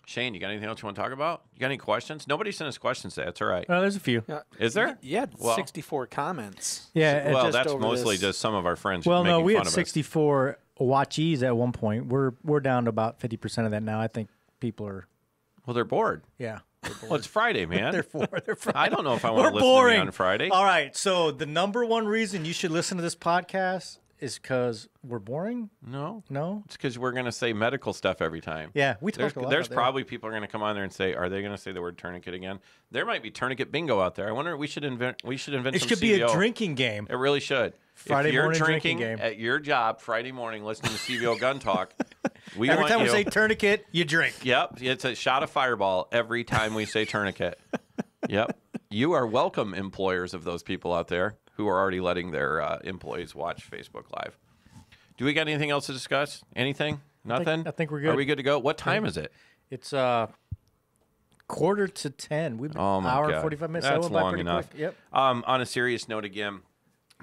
Shane, you got anything else you want to talk about? You got any questions? Nobody sent us questions today. That's all right. There's a few. Is there? Yeah, Well- 64 comments. Yeah. Well, just that's over mostly this- just some of our friends Well, making no, we fun had of us. 64 watchees at one point. We're down to about 50% of that now. I think people are, Well, they're bored. yeah. Well, it's Friday, man. They're Friday. I don't know if I want to We're listen boring to me on Friday. All right. So the number one reason you should listen to this podcast is because we're boring. No. No. It's because we're going to say medical stuff every time. Yeah, we There's, talk a lot. there's about probably people are going to come on there and say, "Are they going to say the word tourniquet again?" There might be tourniquet bingo out there. I wonder. We should invent. We should invent. that. It some should be a CVO. drinking game. It really should. Friday if you're morning drinking drinking game. at your job Friday morning, listening to CVO Gun Talk, we Every want time you. we say tourniquet, you drink. Yep, it's a shot of Fireball every time we say tourniquet. Yep, you are welcome, employers of those people out there who are already letting their employees watch Facebook Live. Do we got anything else to discuss? Anything? Nothing? I think we're good. Are we good to go? What time is it? It's 9:45. We've been Oh my hour God. and 45 minutes. That's That went by long pretty enough. quick. Yep. On a serious note, again,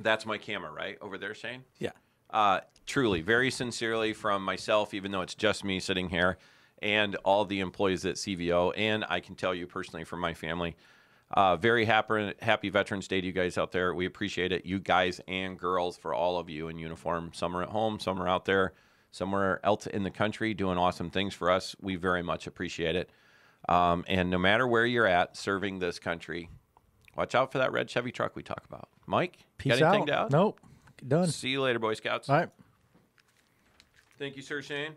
that's my camera, right over there, Shane. Yeah. Truly, very sincerely from myself, even though it's just me sitting here, and all the employees at CVO, and I can tell you personally from my family, very happy Veterans Day to you guys out there. We appreciate it, you guys and girls, for all of you in uniform. Some are at home, some are out there, somewhere else in the country doing awesome things for us. We very much appreciate it. And no matter where you're at serving this country, watch out for that red Chevy truck we talk about. Mike, Peace got anything out. to add? Nope. Done. See you later, Boy Scouts. All right. Thank you, Sir Shane.